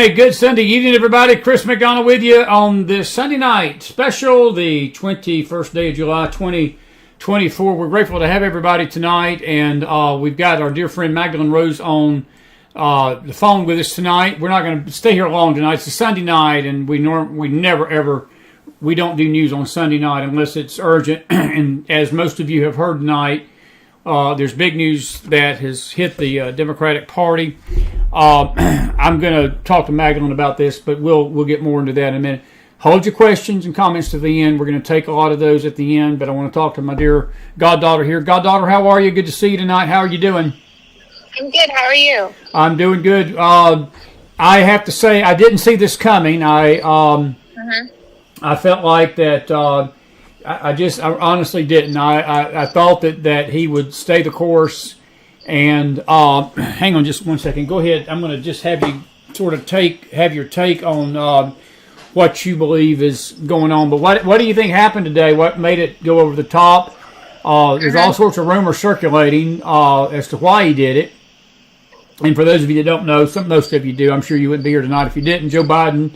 Hey, good Sunday evening, everybody. Chris McDonald with you on this Sunday night special, the 21st day of July, 2024. We're grateful to have everybody tonight, and we've got our dear friend Mahgdalen Rose on the phone with us tonight. We're not going to stay here long tonight. It's a Sunday night, and we never ever don't do news on Sunday night unless it's urgent. And as most of you have heard tonight, there's big news that has hit the Democratic Party. I'm going to talk to Mahgdalen about this, but we'll get more into that in a minute. Hold your questions and comments to the end. We're going to take a lot of those at the end, but I want to talk to my dear goddaughter here. Goddaughter, how are you? Good to see you tonight. How are you doing? I'm good. How are you? I'm doing good. I have to say I didn't see this coming. I felt like that. I honestly didn't. I thought that he would stay the course. And hang on just one second. Go ahead. I'm going to just have you sort of have your take on what you believe is going on. But what do you think happened today? What made it go over the top? There's all sorts of rumors circulating as to why he did it. And for those of you that don't know, most of you do. I'm sure you wouldn't be here tonight if you didn't. Joe Biden,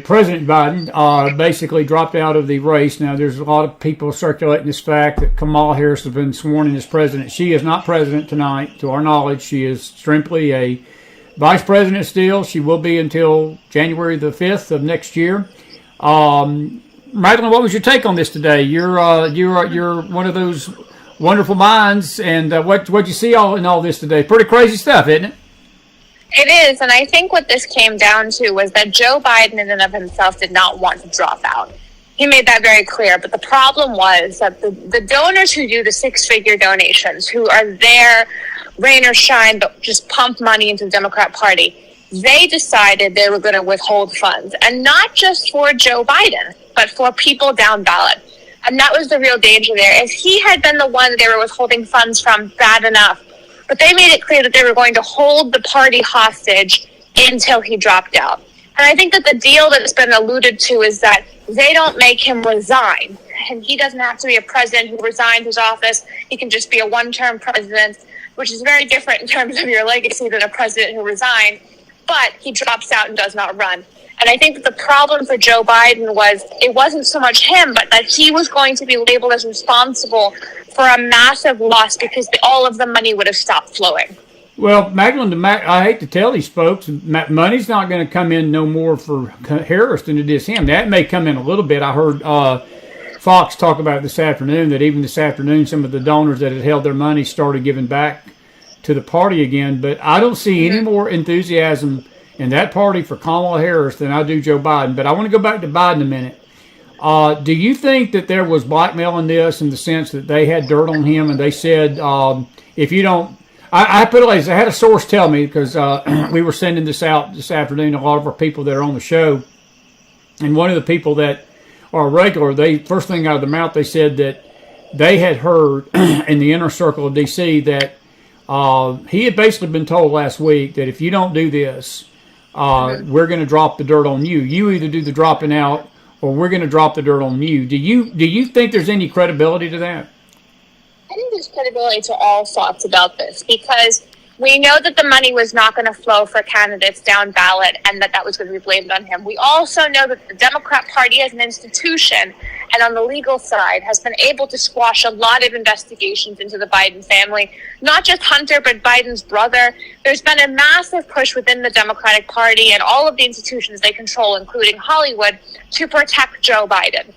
President Biden, basically dropped out of the race. Now, there's a lot of people circulating this fact that Kamala Harris has been sworn in as president. She is not president tonight, to our knowledge. She is simply a vice president still. She will be until January the 5th of next year. Mahgdalen, what was your take on this today? You're one of those wonderful minds, and what'd you see in all this today? Pretty crazy stuff, isn't it? It is, and I think what this came down to was that Joe Biden in and of himself did not want to drop out. He made that very clear, but the problem was that the donors who do the six-figure donations, who are there, rain or shine, but just pump money into the Democrat Party, they decided they were going to withhold funds, and not just for Joe Biden, but for people down ballot. And that was the real danger there. If he had been the one they were withholding funds from, bad enough. But they made it clear that they were going to hold the party hostage until he dropped out. And I think that the deal that's been alluded to is that they don't make him resign. And he doesn't have to be a president who resigned his office. He can just be a one-term president, which is very different in terms of your legacy than a president who resigned. But he drops out and does not run. And I think that the problem for Joe Biden was it wasn't so much him, but that he was going to be labeled as responsible for a massive loss because all of the money would have stopped flowing. Well, Mahgdalen, I hate to tell these folks, money's not going to come in no more for Harris than it is him. That may come in a little bit. I heard Fox talk about it this afternoon, that even this afternoon some of the donors that had held their money started giving back to the party again. But I don't see any more enthusiasm in that party for Kamala Harris than I do Joe Biden. But I want to go back to Biden a minute. Do you think that there was blackmail in this, in the sense that they had dirt on him and they said, if you don't, I put it like this, I had a source tell me, because we were sending this out this afternoon to a lot of our people that are on the show, and one of the people that are regular, first thing out of their mouth, they said that they had heard in the inner circle of D.C. that he had basically been told last week that if you don't do this, we're going to drop the dirt on you. You either do the dropping out, or we're going to drop the dirt on you. Do you think there's any credibility to that? I think there's credibility to all thoughts about this, because we know that the money was not going to flow for candidates down ballot and that was going to be blamed on him. We also know that the Democrat Party as an institution and on the legal side has been able to squash a lot of investigations into the Biden family, not just Hunter, but Biden's brother. There's been a massive push within the Democratic Party and all of the institutions they control, including Hollywood, to protect Joe Biden.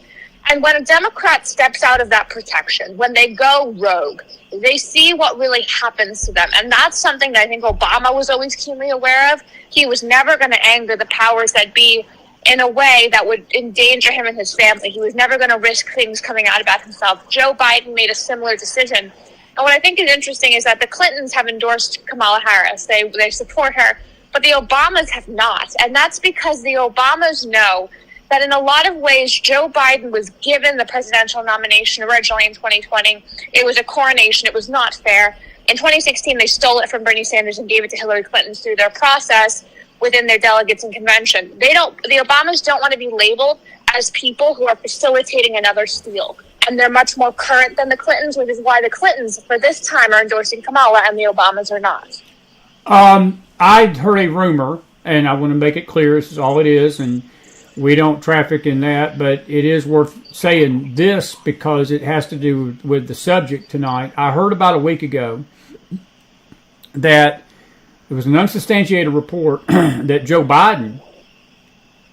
And when a Democrat steps out of that protection, when they go rogue, they see what really happens to them. And that's something that I think Obama was always keenly aware of. He was never going to anger the powers that be in a way that would endanger him and his family. He was never going to risk things coming out about himself. Joe Biden made a similar decision. And what I think is interesting is that the Clintons have endorsed Kamala Harris. They support her, but the Obamas have not. And that's because the Obamas know that in a lot of ways, Joe Biden was given the presidential nomination originally in 2020. It was a coronation. It was not fair. In 2016, they stole it from Bernie Sanders and gave it to Hillary Clinton through their process within their delegates and convention. The Obamas don't want to be labeled as people who are facilitating another steal. And they're much more current than the Clintons, which is why the Clintons, for this time, are endorsing Kamala and the Obamas are not. I heard a rumor and I want to make it clear this is all it is, and we don't traffic in that, but it is worth saying this because it has to do with the subject tonight. I heard about a week ago that it was an unsubstantiated report that Joe Biden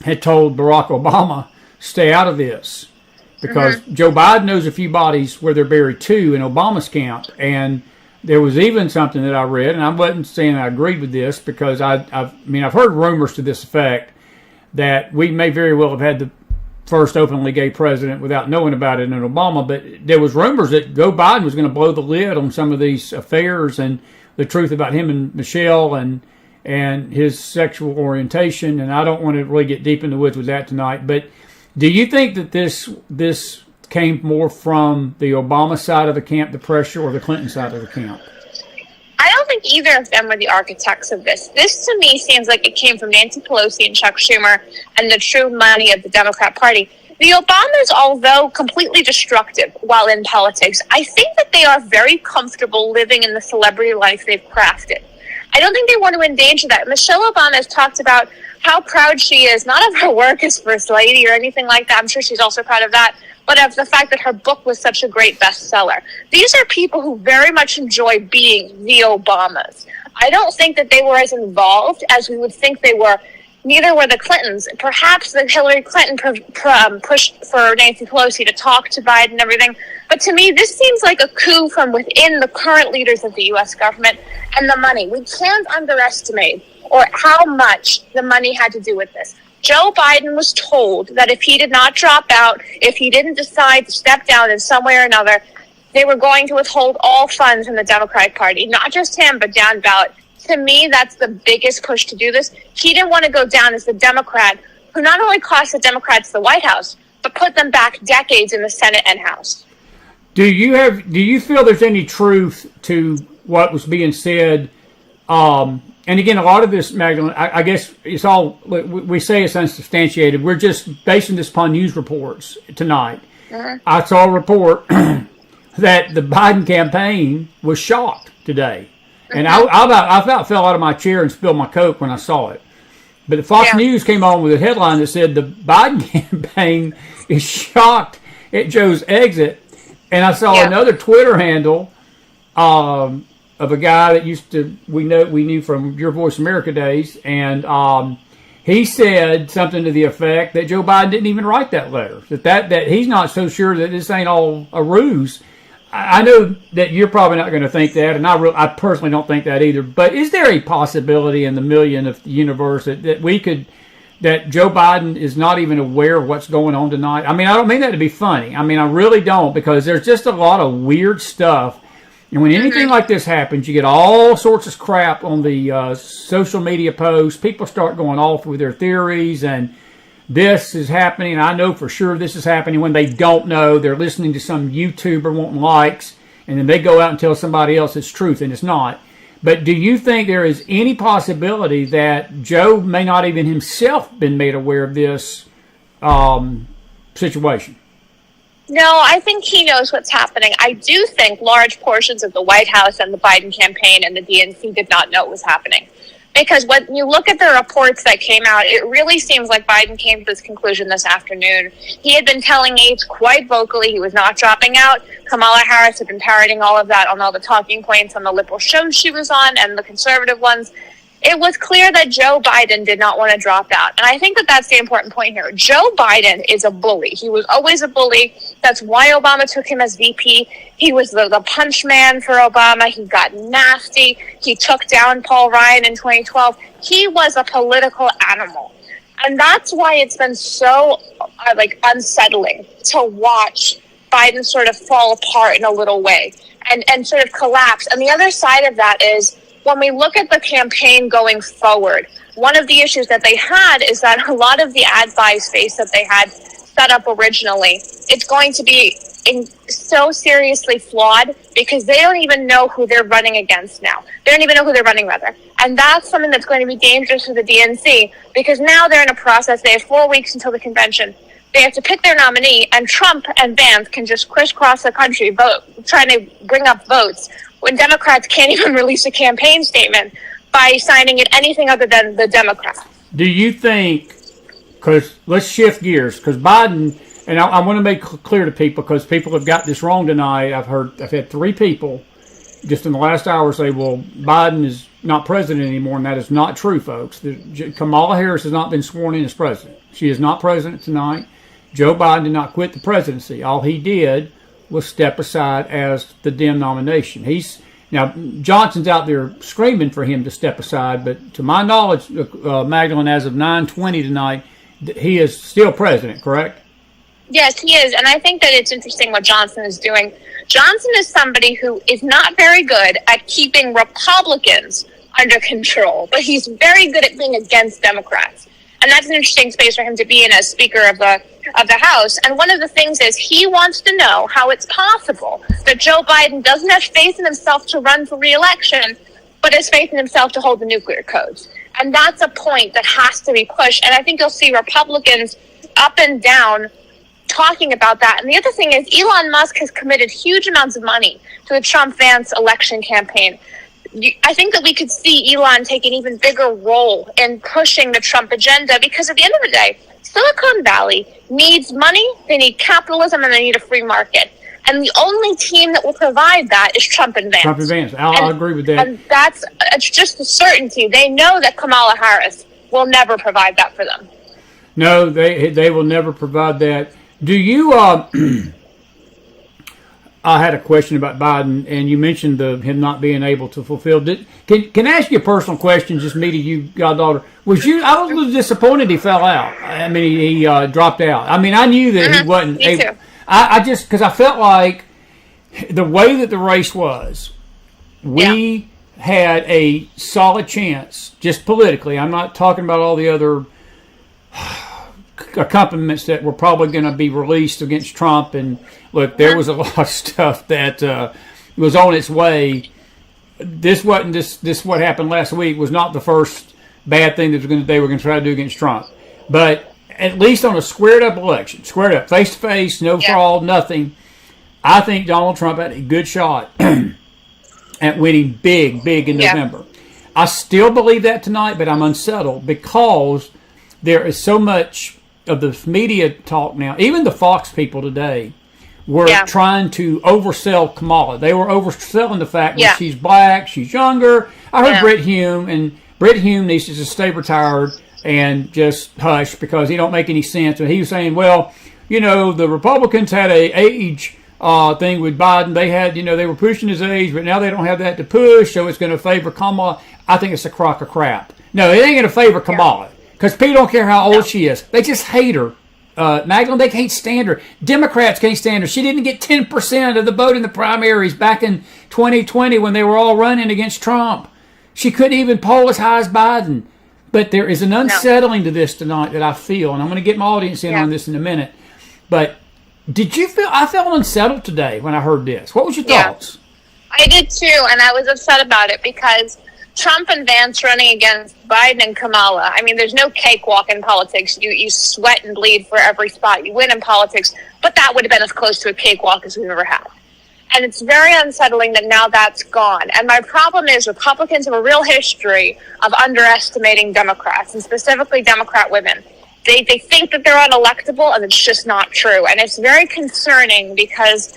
had told Barack Obama, stay out of this, because Joe Biden knows a few bodies where they're buried too in Obama's camp. And there was even something that I read, and I wasn't saying I agreed with this because I've heard rumors to this effect that we may very well have had the first openly gay president without knowing about it in Obama, but there was rumors that Joe Biden was going to blow the lid on some of these affairs and the truth about him and Michelle and his sexual orientation, and I don't want to really get deep in the woods with that tonight, but do you think that this came more from the Obama side of the camp, the pressure, or the Clinton side of the camp? I don't think either of them were the architects of this. This, to me, seems like it came from Nancy Pelosi and Chuck Schumer and the true money of the Democrat Party. The Obamas, although completely destructive while in politics, I think that they are very comfortable living in the celebrity life they've crafted. I don't think they want to endanger that. Michelle Obama has talked about how proud she is, not of her work as First Lady or anything like that. I'm sure she's also proud of that, but of the fact that her book was such a great bestseller. These are people who very much enjoy being the Obamas. I don't think that they were as involved as we would think they were. Neither were the Clintons. Perhaps that Hillary Clinton pushed for Nancy Pelosi to talk to Biden and everything. But to me, this seems like a coup from within the current leaders of the U.S. government and the money. We can't underestimate or how much the money had to do with this. Joe Biden was told that if he did not drop out, if he didn't decide to step down in some way or another, they were going to withhold all funds from the Democratic Party. Not just him, but down ballot. To me, that's the biggest push to do this. He didn't want to go down as the Democrat who not only cost the Democrats the White House, but put them back decades in the Senate and House. Do you feel there's any truth to what was being said? And again, a lot of this, Magdalene, I guess it's all, we say it's unsubstantiated. We're just basing this upon news reports tonight. I saw a report that the Biden campaign was shocked today. And I about fell out of my chair and spilled my Coke when I saw it. But the Fox News came on with a headline that said the Biden campaign is shocked at Joe's exit. And I saw another Twitter handle of a guy that we knew from Your Voice America days, and he said something to the effect that Joe Biden didn't even write that letter. That he's not so sure that this ain't all a ruse. I know that you're probably not going to think that, and I personally don't think that either. But is there a possibility in the million of the universe that Joe Biden is not even aware of what's going on tonight? I mean, I don't mean that to be funny. I mean, I really don't, because there's just a lot of weird stuff. And when anything like this happens, you get all sorts of crap on the social media posts. People start going off with their theories, and this is happening. I know for sure this is happening when they don't know. They're listening to some YouTuber wanting likes, and then they go out and tell somebody else it's truth, and it's not. But do you think there is any possibility that Joe may not even himself been made aware of this situation? No, I think he knows what's happening. I do think large portions of the White House and the Biden campaign and the DNC did not know what was happening. Because when you look at the reports that came out, it really seems like Biden came to this conclusion this afternoon. He had been telling aides quite vocally he was not dropping out. Kamala Harris had been parroting all of that on all the talking points on the liberal shows she was on and the conservative ones. It was clear that Joe Biden did not want to drop out. And I think that that's the important point here. Joe Biden is a bully. He was always a bully. That's why Obama took him as VP. He was the punch man for Obama. He got nasty. He took down Paul Ryan in 2012. He was a political animal. And that's why it's been so unsettling to watch Biden sort of fall apart in a little way and sort of collapse. And the other side of that is, when we look at the campaign going forward, one of the issues that they had is that a lot of the ad buy space that they had set up originally, it's going to be so seriously flawed because they don't even know who they're running against now. They don't even know who they're running, rather. And that's something that's going to be dangerous for the DNC because now they're in a process. They have 4 weeks until the convention. They have to pick their nominee, and Trump and Vance can just crisscross the country trying to bring up votes when Democrats can't even release a campaign statement. by signing it anything other than the Democrats. Do you think, because let's shift gears, because Biden, and I want to make clear to people, because people have got this wrong tonight. I've had 3 people just in the last hour say, well, Biden is not president anymore, and that is not true, folks. Kamala Harris has not been sworn in as president. She is not president tonight. Joe Biden did not quit the presidency. All he did was step aside as the Dem nomination. Now, Johnson's out there screaming for him to step aside, but to my knowledge, Mahgdalen, as of 9:20 tonight, he is still president, correct? Yes, he is. And I think that it's interesting what Johnson is doing. Johnson is somebody who is not very good at keeping Republicans under control, but he's very good at being against Democrats. And that's an interesting space for him to be in as Speaker of the House. And one of the things is he wants to know how it's possible that Joe Biden doesn't have faith in himself to run for re-election, but has faith in himself to hold the nuclear codes. And that's a point that has to be pushed. And I think you'll see Republicans up and down talking about that. And the other thing is Elon Musk has committed huge amounts of money to the Trump-Vance election campaign. I think that we could see Elon take an even bigger role in pushing the Trump agenda, because at the end of the day, Silicon Valley needs money, they need capitalism, and they need a free market. And the only team that will provide that is Trump and Vance. Trump and Vance. I'll agree with that. And it's just a certainty. They know that Kamala Harris will never provide that for them. No, they will never provide that. Do you... I had a question about Biden, and you mentioned him not being able to fulfill. Can I ask you a personal question, just me to you, goddaughter? I was a little disappointed he fell out. I mean, he dropped out. I mean, I knew that he wasn't able. Too. I just, because I felt like the way that the race was, we had a solid chance, just politically. I'm not talking about all the other accompaniments that were probably going to be released against Trump. And look, there was a lot of stuff that was on its way. This wasn't this what happened last week was not the first bad thing that they were going to try to do against Trump. But at least on a squared up election, squared up, face to face, no fraud, nothing, I think Donald Trump had a good shot at winning big in November. I still believe that tonight, but I'm unsettled because there is so much of the media talk now. Even the Fox people today were trying to oversell Kamala. They were overselling the fact that she's black, she's younger. I heard Brit Hume, and Brit Hume needs to just stay retired and just hush because he don't make any sense. And he was saying, well, you know, the Republicans had a age thing with Biden. They had, you know, they were pushing his age, but now they don't have that to push, so it's going to favor Kamala. I think it's a crock of crap. No, it ain't going to favor Kamala. Because people don't care how old she is. They just hate her. Mahgdalen, they can't stand her. Democrats can't stand her. She didn't get 10% of the vote in the primaries back in 2020 when they were all running against Trump. She couldn't even poll as high as Biden. But there is an unsettling to this tonight that I feel, and I'm going to get my audience in on this in a minute. But did you feel, I felt unsettled today when I heard this. What was your thoughts? I did too, and I was upset about it because Trump and Vance running against Biden and Kamala. I mean, there's no cakewalk in politics. You sweat and bleed for every spot you win in politics, but that would have been as close to a cakewalk as we've ever had. And it's very unsettling that now that's gone. And my problem is Republicans have a real history of underestimating Democrats, and specifically Democrat women. They think that they're unelectable, and it's just not true. And it's very concerning because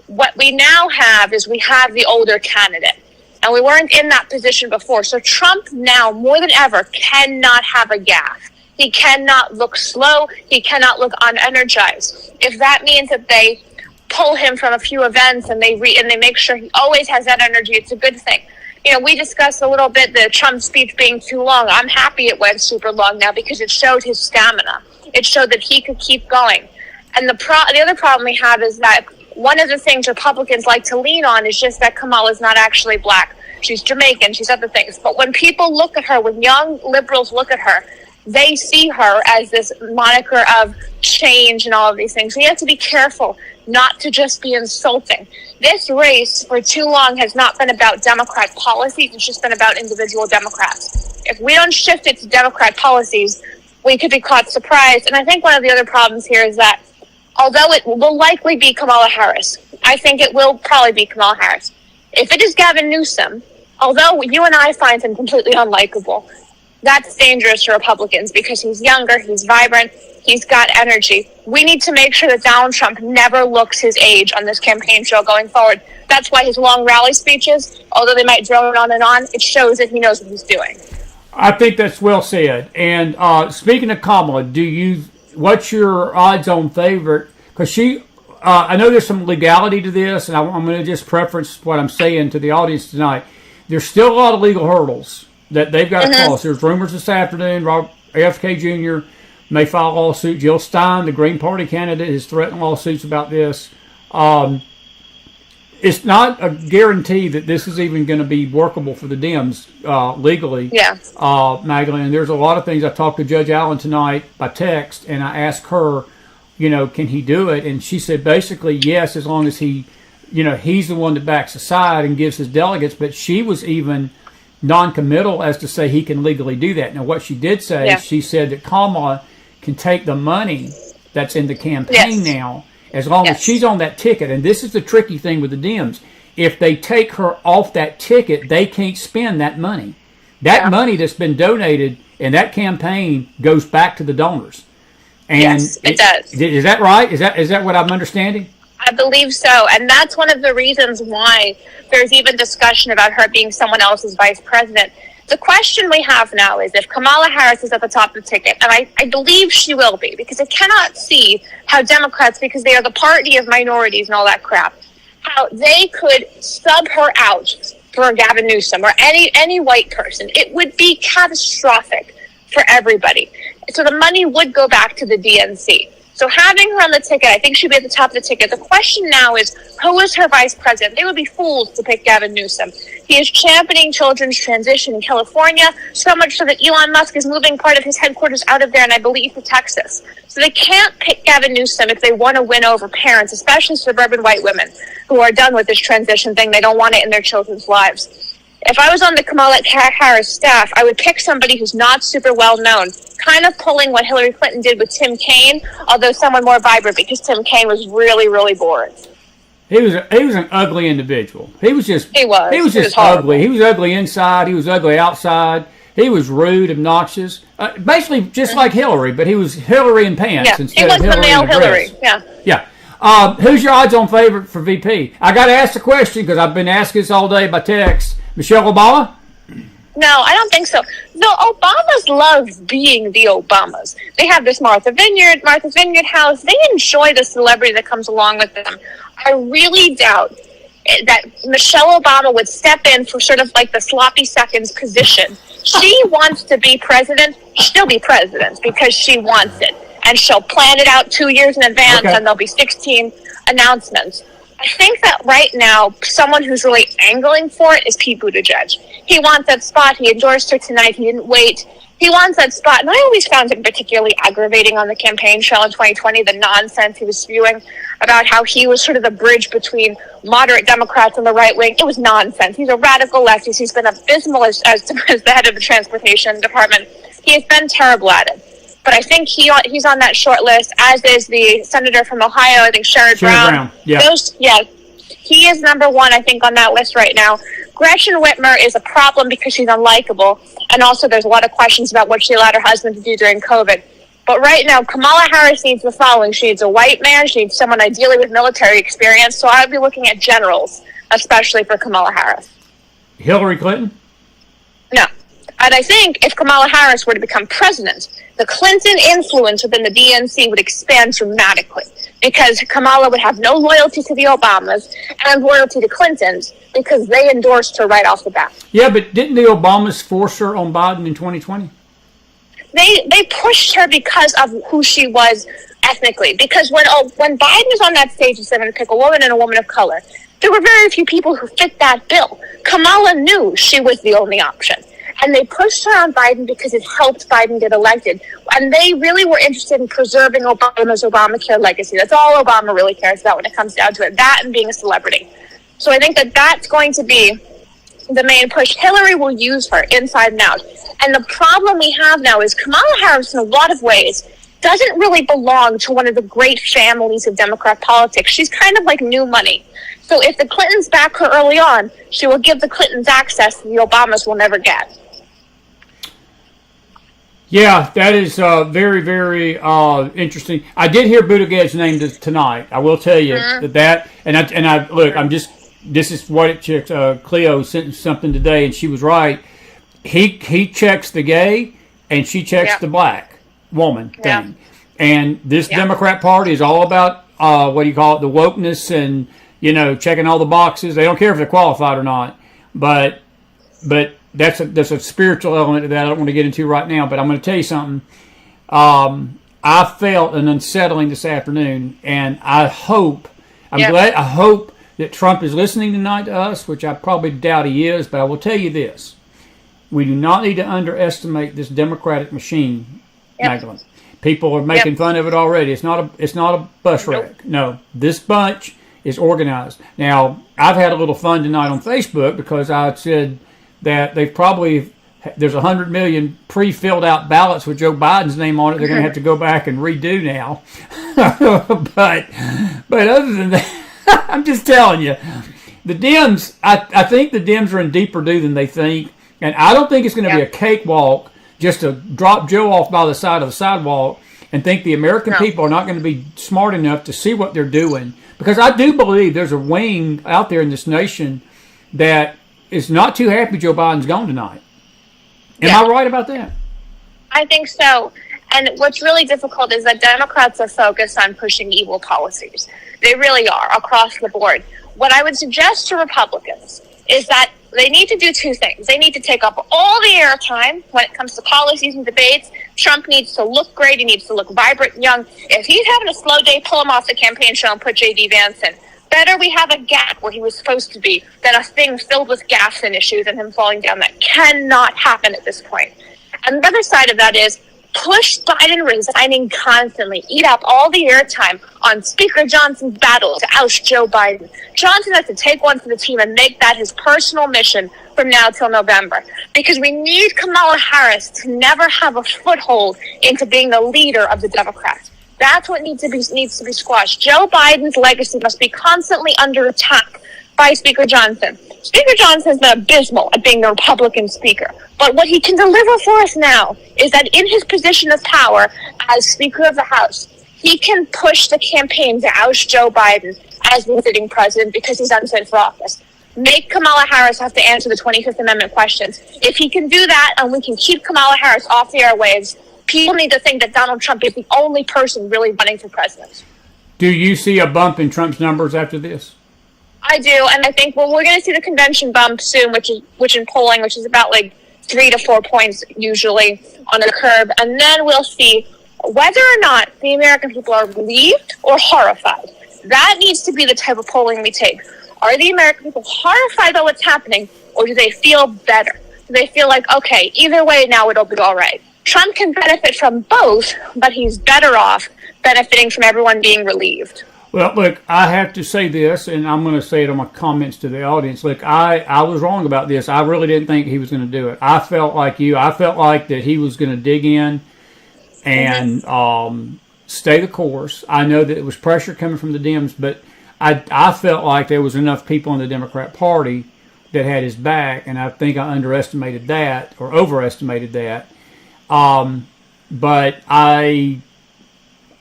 what we now have is we have the older candidate. And we weren't in that position before. So Trump now, more than ever, cannot have a gaffe. He cannot look slow. He cannot look unenergized. If that means that they pull him from a few events and they make sure he always has that energy, it's a good thing. You know, we discussed a little bit the Trump speech being too long. I'm happy it went super long now because it showed his stamina. It showed that he could keep going. And the other problem we have is that one of the things Republicans like to lean on is just that Kamala's not actually black. She's Jamaican. She's other things. But when people look at her, when young liberals look at her, they see her as this moniker of change and all of these things. So you have to be careful not to just be insulting. This race for too long has not been about Democrat policies. It's just been about individual Democrats. If we don't shift it to Democrat policies, we could be caught surprised. And I think one of the other problems here is that although it will likely be Kamala Harris, I think it will probably be Kamala Harris. If it is Gavin Newsom, although you and I find him completely unlikable, that's dangerous to Republicans because he's younger, he's vibrant, he's got energy. We need to make sure that Donald Trump never looks his age on this campaign trail going forward. That's why his long rally speeches, although they might drone on and on, it shows that he knows what he's doing. I think that's well said. And speaking of Kamala, what's your odds-on favorite? Because I know there's some legality to this, and I'm going to just preference what I'm saying to the audience tonight. There's still a lot of legal hurdles that they've got to cross. There's rumors this afternoon, AFK Jr. may file a lawsuit. Jill Stein, the Green Party candidate, has threatened lawsuits about this. It's not a guarantee that this is even going to be workable for the Dems legally. Yeah. Mahgdalen, there's a lot of things. I talked to Judge Allen tonight by text, and I asked her, can he do it? And she said basically yes, as long as he's the one that backs aside and gives his delegates. But she was even non-committal as to say he can legally do that. Now, what she did say, she said that Kamala can take the money that's in the campaign now, as long as she's on that ticket. And this is the tricky thing with the Dems. If they take her off that ticket, they can't spend that money. That money that's been donated in that campaign goes back to the donors. And yes, it does. Is that right? Is that what I'm understanding? I believe so. And that's one of the reasons why there's even discussion about her being someone else's vice president. The question we have now is if Kamala Harris is at the top of the ticket, and I believe she will be, because I cannot see how Democrats, because they are the party of minorities and all that crap, how they could sub her out for Gavin Newsom or any white person. It would be catastrophic for everybody. So the money would go back to the DNC. So having her on the ticket, I think she'd be at the top of the ticket. The question now is, who is her vice president? They would be fools to pick Gavin Newsom. He is championing children's transition in California, so much so that Elon Musk is moving part of his headquarters out of there, and I believe to Texas. So they can't pick Gavin Newsom if they want to win over parents, especially suburban white women who are done with this transition thing. They don't want it in their children's lives. If I was on the Kamala Harris staff, I would pick somebody who's not super well known, kind of pulling what Hillary Clinton did with Tim Kaine, although someone more vibrant, because Tim Kaine was really, really boring. He was an ugly individual. He was just ugly. Horrible. He was ugly inside. He was ugly outside. He was rude, obnoxious, basically just like Hillary, but he was Hillary in pants instead of Hillary in a dress. Hillary. Yeah. Who's your odds-on favorite for VP? I got to ask the question because I've been asking this all day by text. Michelle Obama? No, I don't think so. The Obamas love being the Obamas. They have this Martha's Vineyard house. They enjoy the celebrity that comes along with them. I really doubt that Michelle Obama would step in for sort of like the sloppy seconds position. She wants to be president. She'll be president because she wants it. And she'll plan it out 2 years in advance, and there'll be 16 announcements. I think that right now, someone who's really angling for it is Pete Buttigieg. He wants that spot. He endorsed her tonight. He didn't wait. He wants that spot. And I always found it particularly aggravating on the campaign trail in 2020, the nonsense he was spewing about how he was sort of the bridge between moderate Democrats and the right wing. It was nonsense. He's a radical leftist. He's been abysmal as the head of the transportation department. He has been terrible at it. But I think he's on that short list, as is the senator from Ohio, I think Sherrod Brown. Yeah. He is number one, I think, on that list right now. Gretchen Whitmer is a problem because she's unlikable. And also there's a lot of questions about what she allowed her husband to do during COVID. But right now, Kamala Harris needs the following. She needs a white man. She needs someone ideally with military experience. So I would be looking at generals, especially for Kamala Harris. Hillary Clinton? No. And I think if Kamala Harris were to become president, the Clinton influence within the DNC would expand dramatically because Kamala would have no loyalty to the Obamas and loyalty to Clintons because they endorsed her right off the bat. Yeah, but didn't the Obamas force her on Biden in 2020? They pushed her because of who she was ethnically. Because when Biden was on that stage and said, I'm going to pick a woman and a woman of color, there were very few people who fit that bill. Kamala knew she was the only option. And they pushed her on Biden because it helped Biden get elected. And they really were interested in preserving Obama's Obamacare legacy. That's all Obama really cares about when it comes down to it, that and being a celebrity. So I think that that's going to be the main push. Hillary will use her inside and out. And the problem we have now is Kamala Harris, in a lot of ways, doesn't really belong to one of the great families of Democrat politics. She's kind of like new money. So if the Clintons back her early on, she will give the Clintons access the Obamas will never get. Yeah, that is very, very interesting. I did hear Buttigieg's name tonight. I will tell you that. And I look. I'm just. This is what it checks. Cleo sent something today, and she was right. He checks the gay, and she checks the black woman thing. And this Democrat Party is all about what do you call it? The wokeness and checking all the boxes. They don't care if they're qualified or not. But that's a spiritual element of that I don't want to get into right now, but I'm going to tell you something. I felt an unsettling this afternoon, and I hope that Trump is listening tonight to us, which I probably doubt he is, but I will tell you this. We do not need to underestimate this Democratic machine, Magdalene. People are making fun of it already. It's not a bus wreck. No, this bunch is organized. Now, I've had a little fun tonight on Facebook because I said that there's 100 million pre-filled out ballots with Joe Biden's name on it. They're going to have to go back and redo now. but other than that, I'm just telling you, the Dems, I think the Dems are in deeper doo than they think. And I don't think it's going to be a cakewalk just to drop Joe off by the side of the sidewalk and think the American people are not going to be smart enough to see what they're doing. Because I do believe there's a wing out there in this nation that is not too happy Joe Biden's gone tonight. Am I right about that? I think so. And what's really difficult is that Democrats are focused on pushing evil policies. They really are, across the board. What I would suggest to Republicans is that they need to do two things. They need to take up all the airtime when it comes to policies and debates. Trump needs to look great. He needs to look vibrant and young. If he's having a slow day, pull him off the campaign show and put J.D. Vance in. Better we have a gap where he was supposed to be than a thing filled with gaffes and issues and him falling down. That cannot happen at this point. And the other side of that is push Biden resigning constantly. Eat up all the airtime on Speaker Johnson's battle to oust Joe Biden. Johnson has to take one for the team and make that his personal mission from now till November. Because we need Kamala Harris to never have a foothold into being the leader of the Democrats. That's what needs to be squashed. Joe Biden's legacy must be constantly under attack by Speaker Johnson. Speaker Johnson has been abysmal at being the Republican speaker. But what he can deliver for us now is that in his position of power as Speaker of the House, he can push the campaign to oust Joe Biden as the sitting president because he's unfit for office. Make Kamala Harris have to answer the 25th Amendment questions. If he can do that and we can keep Kamala Harris off the airwaves, people need to think that Donald Trump is the only person really running for president. Do you see a bump in Trump's numbers after this? I do, and I think we're going to see the convention bump soon, which in polling, which is about like 3 to 4 points usually on the curve, and then we'll see whether or not the American people are relieved or horrified. That needs to be the type of polling we take. Are the American people horrified by what's happening, or do they feel better? Do they feel like, okay, either way now it'll be all right? Trump can benefit from both, but he's better off benefiting from everyone being relieved. Well, look, I have to say this, and I'm going to say it on my comments to the audience. Look, I was wrong about this. I really didn't think he was going to do it. I felt like you. I felt like that he was going to dig in and stay the course. I know that it was pressure coming from the Dems, but I felt like there was enough people in the Democrat Party that had his back, and I think I underestimated that or overestimated that. But I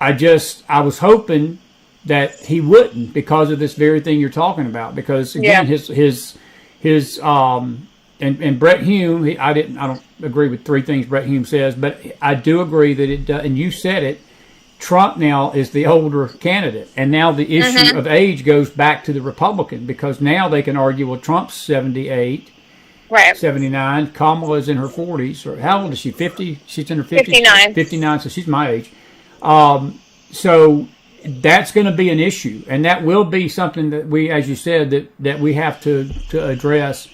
was hoping that he wouldn't because of this very thing you're talking about. Because again, his and Brett Hume, I don't agree with 3 things Brett Hume says, but I do agree that it does. And you said it. Trump now is the older candidate, and now the issue of age goes back to the Republican because now they can argue, well, Trump's 78. Right. 79. Kamala's in her 40s. Or how old is she? 50? She's in her 50s. 59. 59, so she's my age. So that's going to be an issue, and that will be something that we, as you said, that we have to address.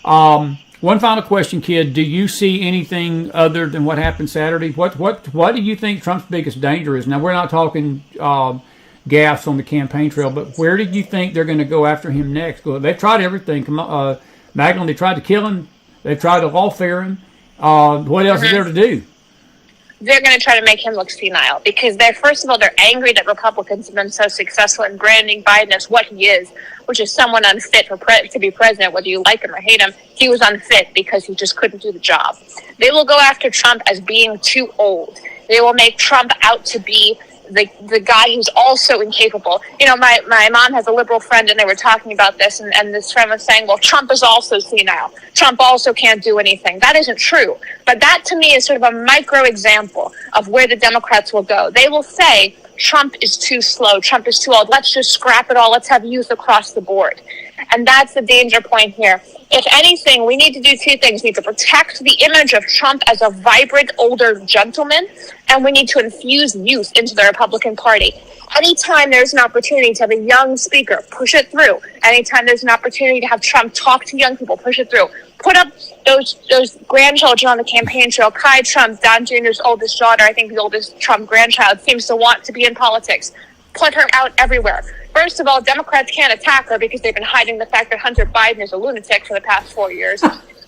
One final question, kid. Do you see anything other than what happened Saturday? What do you think Trump's biggest danger is? Now, we're not talking gaffes on the campaign trail, but where did you think they're going to go after him next? Well, they've tried everything. Mahgdalen, they tried to kill him. They tried to lawfare him. What else is there to do? they're going to try to make him look senile because first of all, they're angry that Republicans have been so successful in branding Biden as what he is, which is someone unfit to be president, whether you like him or hate him. He was unfit because he just couldn't do the job. They will go after Trump as being too old. They will make Trump out to be the guy who's also incapable. You know, my mom has a liberal friend, and they were talking about this, and this friend was saying, well, Trump is also senile. Trump also can't do anything. That isn't true. But that, to me, is sort of a micro example of where the Democrats will go. They will say, Trump is too slow. Trump is too old. Let's just scrap it all. Let's have youth across the board. And that's the danger point here. If anything, we need to do two things. We need to protect the image of Trump as a vibrant, older gentleman, and we need to infuse youth into the Republican Party. Anytime there's an opportunity to have a young speaker, push it through. Anytime there's an opportunity to have Trump talk to young people, push it through. Put up those grandchildren on the campaign trail. Kai Trump, Don Jr.'s oldest daughter, I think the oldest Trump grandchild, seems to want to be in politics. Put her out everywhere. First of all, Democrats can't attack her because they've been hiding the fact that Hunter Biden is a lunatic for the past 4 years.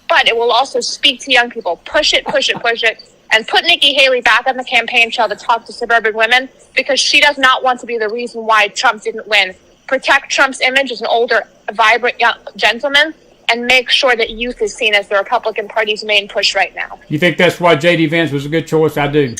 But it will also speak to young people. Push it, push it, push it. And put Nikki Haley back on the campaign trail to talk to suburban women because she does not want to be the reason why Trump didn't win. Protect Trump's image as an older, vibrant young gentleman and make sure that youth is seen as the Republican Party's main push right now. You think that's why J.D. Vance was a good choice? I do.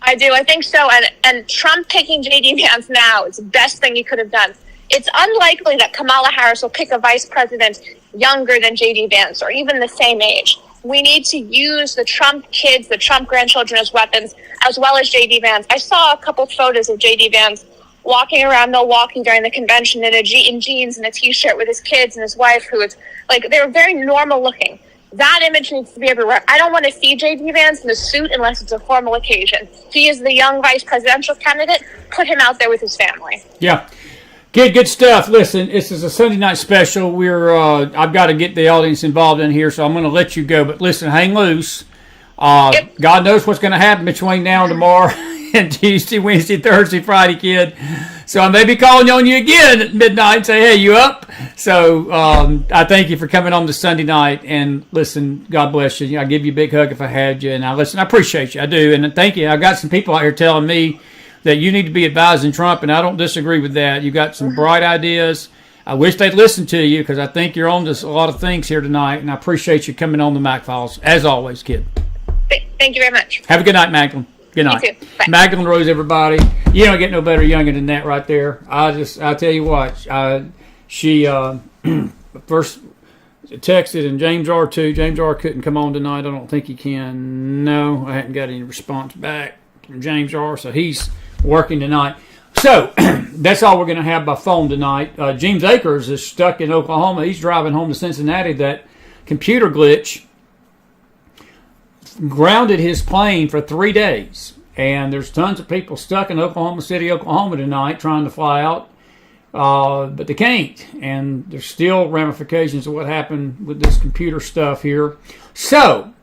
I do. I think so. And Trump picking J.D. Vance now is the best thing he could have done. It's unlikely that Kamala Harris will pick a vice president younger than J.D. Vance or even the same age. We need to use the Trump kids, the Trump grandchildren as weapons, as well as J.D. Vance. I saw a couple photos of J.D. Vance walking around Milwaukee during the convention in jeans and a T-shirt with his kids and his wife, who was like, they were very normal looking. That image needs to be everywhere. I don't want to see J.D. Vance in a suit unless it's a formal occasion. He is the young vice presidential candidate. Put him out there with his family. Yeah. Good stuff. Listen, this is a Sunday night special. I've got to get the audience involved in here, so I'm going to let you go. But listen, hang loose. Yep. God knows what's going to happen between now and tomorrow and Tuesday, Wednesday, Thursday, Friday, kid. So I may be calling on you again at midnight and say, hey, you up? So I thank you for coming on the Sunday night. And listen, God bless you. I give you a big hug if I had you. And I appreciate you. I do. And thank you. I got some people out here telling me that you need to be advising Trump, and I don't disagree with that. You got some bright ideas. I wish they'd listen to you because I think you're on to a lot of things here tonight, and I appreciate you coming on the McFiles, as always, kid. Thank you very much. Have a good night, Magdalene. Good night. You too. Bye. Magdalene Rose, everybody. You don't get no better younger than that right there. I tell you what, she first texted, and James R. too. James R. couldn't come on tonight. I don't think he can. No, I hadn't got any response back from James R., so he's working tonight. So that's all we're going to have by phone tonight. James Akers is stuck in Oklahoma. He's driving home to Cincinnati. That computer glitch grounded his plane for 3 days. And there's tons of people stuck in Oklahoma City, Oklahoma tonight trying to fly out, but they can't. And there's still ramifications of what happened with this computer stuff here. So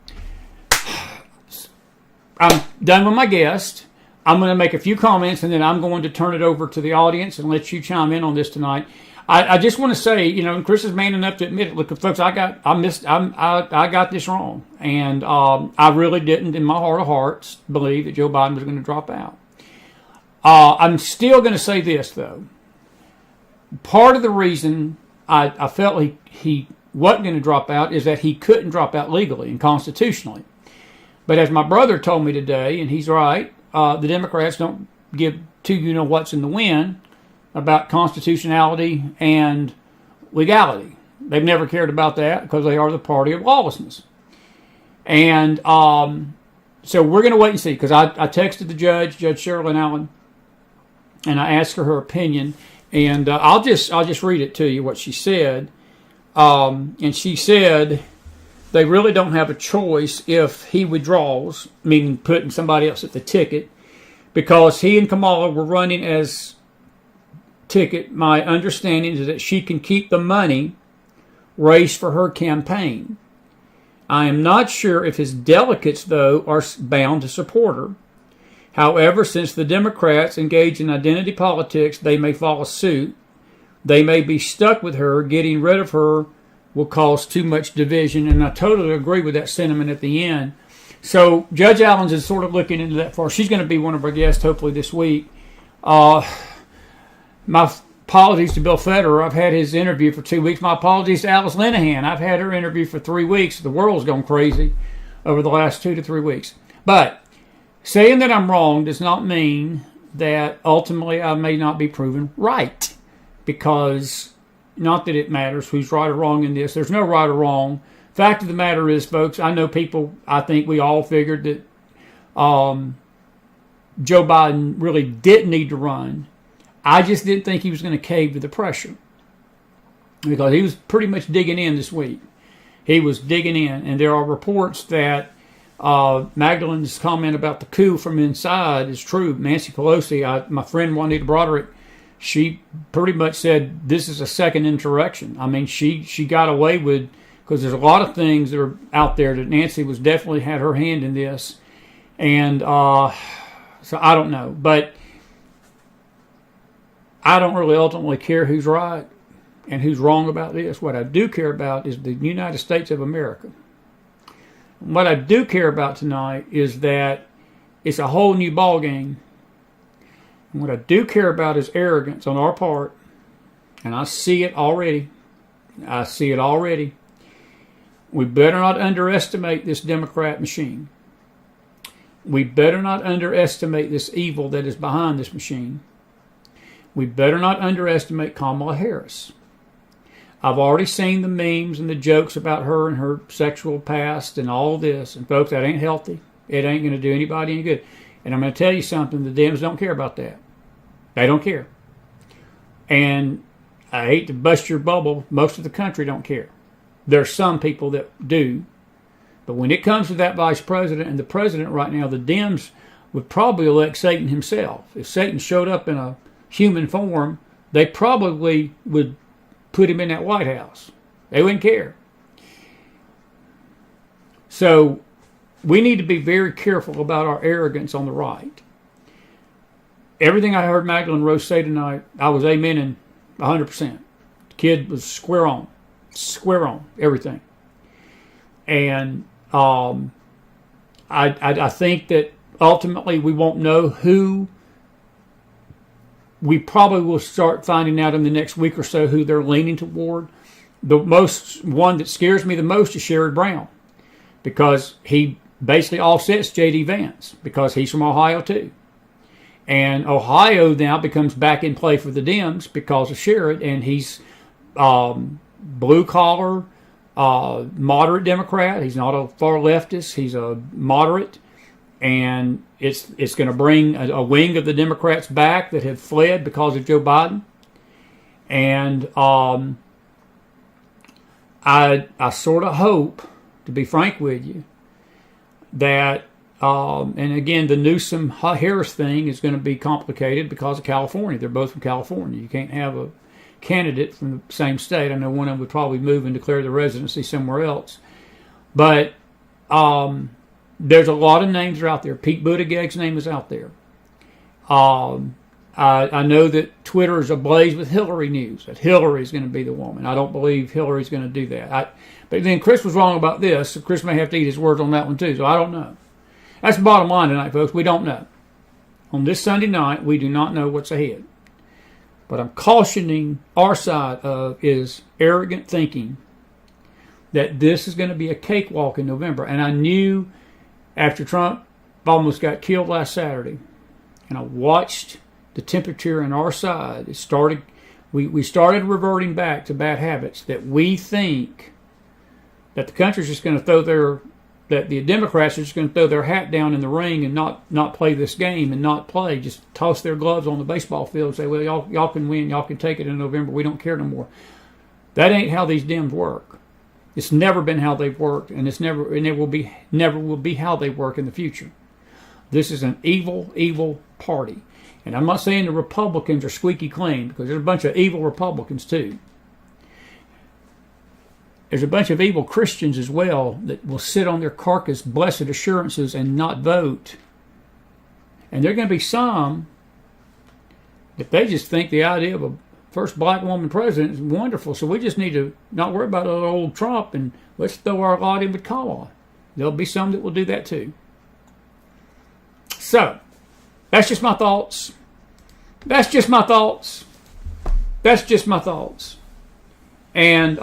I'm done with my guest. I'm going to make a few comments, and then I'm going to turn it over to the audience and let you chime in on this tonight. I just want to say, Chris is man enough to admit it. Look, folks, I got this wrong, and I really didn't, in my heart of hearts, believe that Joe Biden was going to drop out. I'm still going to say this, though. Part of the reason I felt he wasn't going to drop out is that he couldn't drop out legally and constitutionally. But as my brother told me today, and he's right, the Democrats don't give two you-know-whats in the wind about constitutionality and legality. They've never cared about that because they are the party of lawlessness. And so we're going to wait and see, because I texted the Judge Sherilyn Allen, and I asked her opinion, and I'll just read it to you, what she said. And she said they really don't have a choice if he withdraws, meaning putting somebody else at the ticket, because he and Kamala were running as ticket. My understanding is that she can keep the money raised for her campaign. I am not sure if his delegates, though, are bound to support her. However, since the Democrats engage in identity politics, they may follow suit. They may be stuck with her. Getting rid of her will cause too much division. And I totally agree with that sentiment at the end. So Judge Allen's is sort of looking into that for. She's going to be one of our guests hopefully this week. My apologies to Bill Federer. I've had his interview for 2 weeks. My apologies to Alice Linehan. I've had her interview for 3 weeks. The world's gone crazy over the last 2 to 3 weeks. But saying that I'm wrong does not mean that ultimately I may not be proven right. Because, not that it matters who's right or wrong in this. There's no right or wrong. Fact of the matter is, folks, I know people, I think we all figured that Joe Biden really didn't need to run. I just didn't think he was going to cave to the pressure. Because he was pretty much digging in this week. He was digging in. And there are reports that Mahgdalen's comment about the coup from inside is true. Nancy Pelosi, my friend Juanita Broderick, she pretty much said this is a second insurrection. I mean, she got away with, because there's a lot of things that are out there that Nancy was definitely had her hand in this. And so I don't know. But I don't really ultimately care who's right and who's wrong about this. What I do care about is the United States of America. What I do care about tonight is that it's a whole new ball game. And what I do care about is arrogance on our part. And I see it already. I see it already. We better not underestimate this Democrat machine. We better not underestimate this evil that is behind this machine. We better not underestimate Kamala Harris. I've already seen the memes and the jokes about her and her sexual past and all of this. And folks, that ain't healthy. It ain't going to do anybody any good. And I'm going to tell you something, the Dems don't care about that. They don't care. And I hate to bust your bubble, most of the country don't care. There's some people that do. But when it comes to that vice president and the president right now, the Dems would probably elect Satan himself. If Satan showed up in a human form, they probably would put him in that White House. They wouldn't care. So we need to be very careful about our arrogance on the right. Everything I heard Mahgdalen Rose say tonight, I was amening 100%. The kid was square on, everything. And I think that ultimately we won't know who. We probably will start finding out in the next week or so who they're leaning toward. The one that scares me the most is Sherrod Brown, because he basically offsets J.D. Vance, because he's from Ohio too. And Ohio now becomes back in play for the Dems because of Sherrod, and he's blue-collar, moderate Democrat. He's not a far leftist. He's a moderate. And it's going to bring a wing of the Democrats back that have fled because of Joe Biden. And I sort of hope, to be frank with you, that, and again, the Newsom-Harris thing is going to be complicated because of California. They're both from California. You can't have a candidate from the same state. I know one of them would probably move and declare the residency somewhere else. But there's a lot of names that are out there. Pete Buttigieg's name is out there. I know that Twitter is ablaze with Hillary news, that Hillary's going to be the woman. I don't believe Hillary's going to do that. But then Chris was wrong about this, so Chris may have to eat his words on that one too, so I don't know. That's the bottom line tonight, folks. We don't know. On this Sunday night, we do not know what's ahead. But I'm cautioning our side of is arrogant thinking that this is going to be a cakewalk in November. And I knew after Trump almost got killed last Saturday, and I watched the temperature on our side, it started. We started reverting back to bad habits, that we think that the country's just going to that the Democrats are just going to throw their hat down in the ring and not play this game and not play, just toss their gloves on the baseball field and say, well, y'all can win, y'all can take it in November, we don't care no more. That ain't how these Dems work. It's never been how they've worked, and it never will be how they work in the future. This is an evil, evil party. And I'm not saying the Republicans are squeaky clean, because there's a bunch of evil Republicans too. There's a bunch of evil Christians as well that will sit on their carcass blessed assurances and not vote. And there are going to be some that they just think the idea of a first black woman president is wonderful, so we just need to not worry about old Trump and let's throw our lot in with Kamala. There'll be some that will do that too. So, that's just my thoughts. That's just my thoughts. That's just my thoughts. And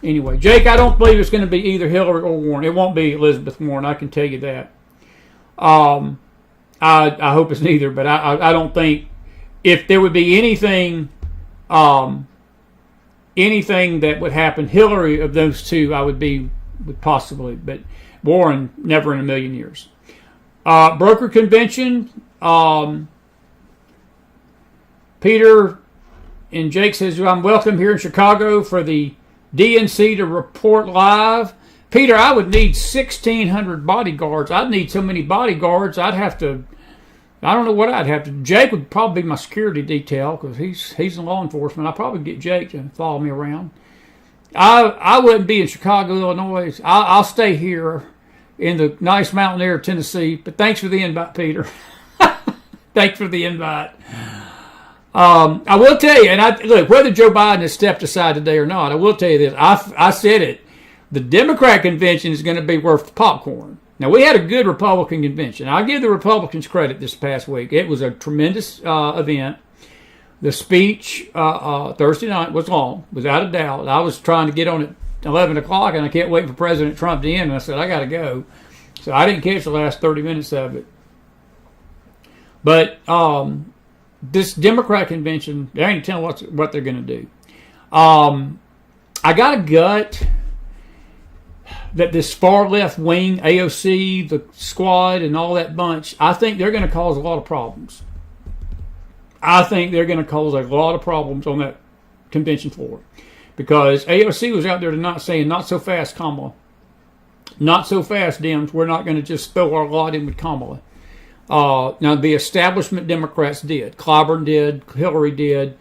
anyway, Jake, I don't believe it's going to be either Hillary or Warren. It won't be Elizabeth Warren. I can tell you that. I hope it's neither, but I don't think if there would be anything that would happen, Hillary of those two, I would possibly, but Warren, never in a million years. Broker convention, Peter and Jake says, I'm welcome here in Chicago for the DNC to report live. Peter, I would need 1,600 bodyguards. I'd need so many bodyguards, I don't know what I'd have to do. Jake would probably be my security detail because he's in law enforcement. I'd probably get Jake to follow me around. I wouldn't be in Chicago, Illinois. I'll stay here in the nice mountain air of Tennessee. But thanks for the invite, Peter. Thanks for the invite. I will tell you, and look, whether Joe Biden has stepped aside today or not, I will tell you this. I said it. The Democrat convention is going to be worth popcorn. Now, we had a good Republican convention. I'll give the Republicans credit this past week. It was a tremendous event. The speech Thursday night was long, without a doubt. I was trying to get on at 11 o'clock, and I kept waiting for President Trump to end, and I said, I got to go. So I didn't catch the last 30 minutes of it. But this Democrat convention, they ain't telling what they're going to do. I got a gut that this far left wing, AOC, the squad, and all that bunch, I think they're going to cause a lot of problems. I think they're going to cause a lot of problems on that convention floor. Because AOC was out there tonight saying, not so fast, Kamala. Not so fast, Dems. We're not going to just throw our lot in with Kamala. Now, the establishment Democrats did. Clyburn did. Hillary did.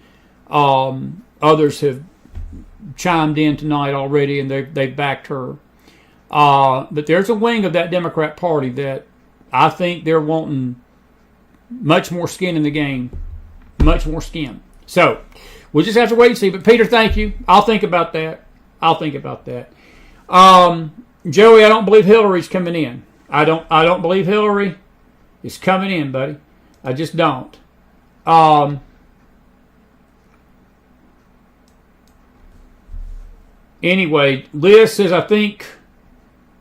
Others have chimed in tonight already, and they've backed her. But there's a wing of that Democrat Party that I think they're wanting much more skin in the game. Much more skin. So, we'll just have to wait and see. But, Peter, thank you. I'll think about that. Joey, I don't believe Hillary's coming in. I don't believe Hillary is coming in, buddy. I just don't. Anyway, Liz says, I think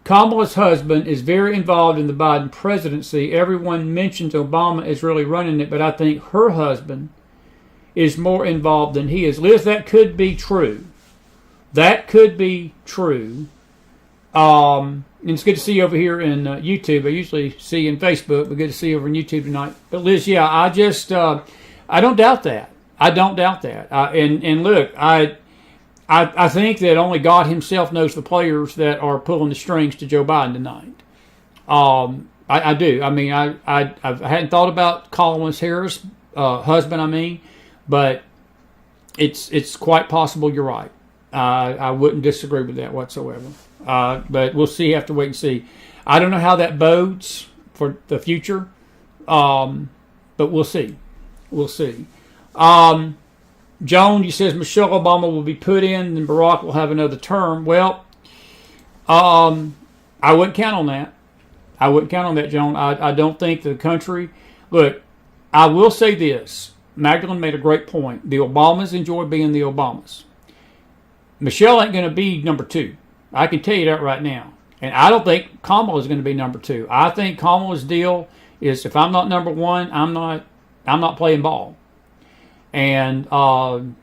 Kamala's husband is very involved in the Biden presidency. Everyone mentions Obama is really running it, but I think her husband is more involved than he is. Liz, that could be true. That could be true. And it's good to see you over here in YouTube. I usually see you in Facebook, but good to see you over in YouTube tonight. But Liz, yeah, I don't doubt that. I don't doubt that. And look, I think that only God himself knows the players that are pulling the strings to Joe Biden tonight. I do. I mean, I hadn't thought about Kamala Harris' husband, but it's quite possible you're right. I wouldn't disagree with that whatsoever. But we'll see. Have to wait and see. I don't know how that bodes for the future, but we'll see. We'll see. Joan, you says Michelle Obama will be put in, and Barack will have another term. Well, I wouldn't count on that. I wouldn't count on that, Joan. I don't think the country. Look, I will say this. Magdalene made a great point. The Obamas enjoy being the Obamas. Michelle ain't going to be number two. I can tell you that right now. And I don't think Kamala is going to be number two. I think Kamala's deal is if I'm not number one, I'm not playing ball. And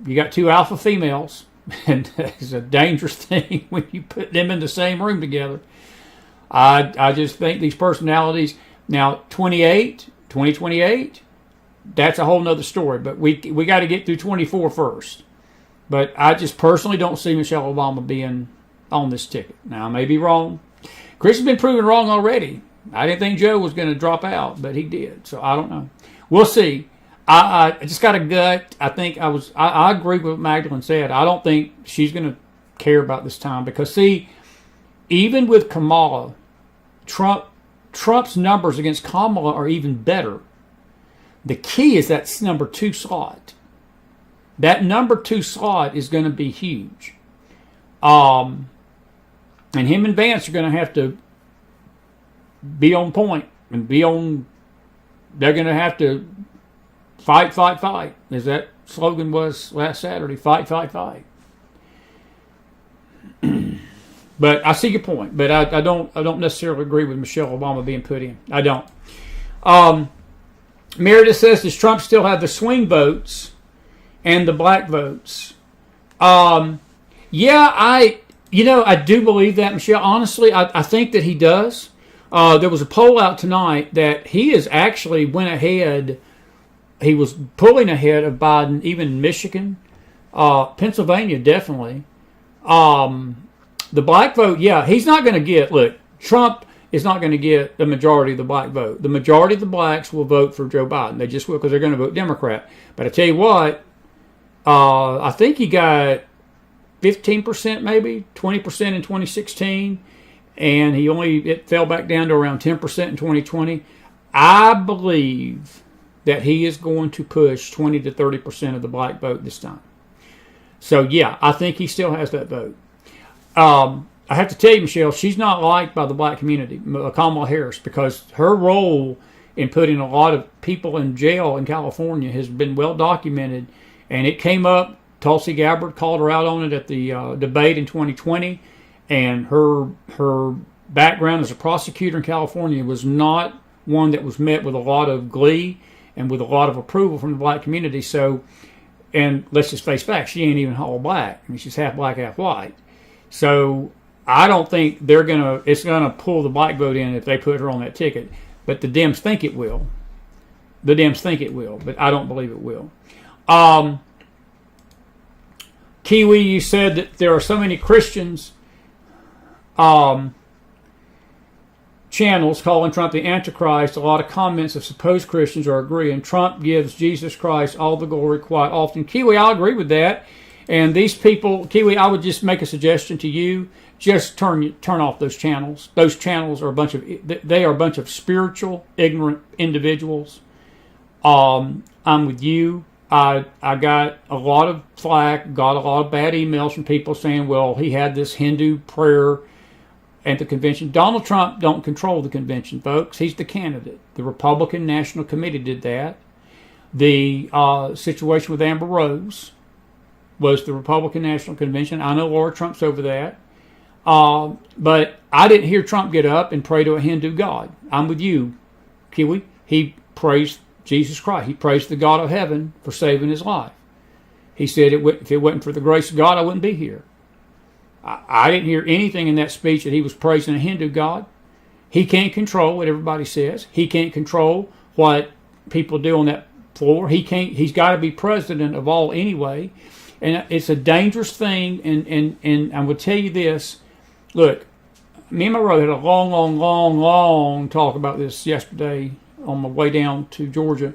you got two alpha females, and it's a dangerous thing when you put them in the same room together. I just think these personalities. Now, 2028, that's a whole nother story. But we got to get through 24 first. But I just personally don't see Michelle Obama being on this ticket. Now, I may be wrong. Chris has been proven wrong already. I didn't think Joe was going to drop out, but he did. So I don't know. We'll see. I just got a gut. I think I agree with what Magdalene said. I don't think she's going to care about this time because, see, even with Kamala, Trump's numbers against Kamala are even better. The key is that number two slot. That number two slot is going to be huge. And him and Vance are going to have to be on point and be on. They're going to have to fight, fight, fight, as that slogan was last Saturday. Fight, fight, fight. But I see your point. But I don't necessarily agree with Michelle Obama being put in. I don't. Meredith says, does Trump still have the swing votes and the black votes? Yeah, I do believe that, Michelle. Honestly, I think that he does. There was a poll out tonight that he is actually went ahead. He was pulling ahead of Biden, even in Michigan, Pennsylvania, definitely. The black vote, yeah, he's not going to get. Look, Trump is not going to get the majority of the black vote. The majority of the blacks will vote for Joe Biden. They just will because they're going to vote Democrat. But I tell you what, I think he got 15%, maybe 20% in 2016, and it fell back down to around 10% in 2020. I believe that he is going to push 20 to 30% of the black vote this time. So yeah, I think he still has that vote. I have to tell you, Michelle, she's not liked by the black community, Kamala Harris, because her role in putting a lot of people in jail in California has been well documented, and it came up. Tulsi Gabbard called her out on it at the debate in 2020, and her background as a prosecutor in California was not one that was met with a lot of glee and with a lot of approval from the black community. So, and let's just face facts, she ain't even all black. I mean, she's half black, half white. So I don't think it's gonna pull the black vote in if they put her on that ticket. But the Dems think it will. But I don't believe it will. Kiwi, you said that there are so many Christians channels calling Trump the Antichrist. A lot of comments of supposed Christians are agreeing. Trump gives Jesus Christ all the glory quite often. Kiwi, I agree with that. And these people, Kiwi, I would just make a suggestion to you. Just turn off those channels. Those channels are a bunch of spiritual, ignorant individuals. I'm with you. I got a lot of flack, got a lot of bad emails from people saying, well, he had this Hindu prayer at the convention. Donald Trump don't control the convention, folks. He's the candidate. The Republican National Committee did that. The situation with Amber Rose was the Republican National Convention. I know Laura Trump's over that. But I didn't hear Trump get up and pray to a Hindu god. I'm with you, Kiwi. He praised Jesus Christ. He praised the God of heaven for saving his life. He said, if it wasn't for the grace of God, I wouldn't be here. I didn't hear anything in that speech that he was praising a Hindu god. He can't control what everybody says. He can't control what people do on that floor. He's got to be president of all anyway. And it's a dangerous thing. And I will tell you this. Look, me and my brother had a long talk about this yesterday on my way down to Georgia.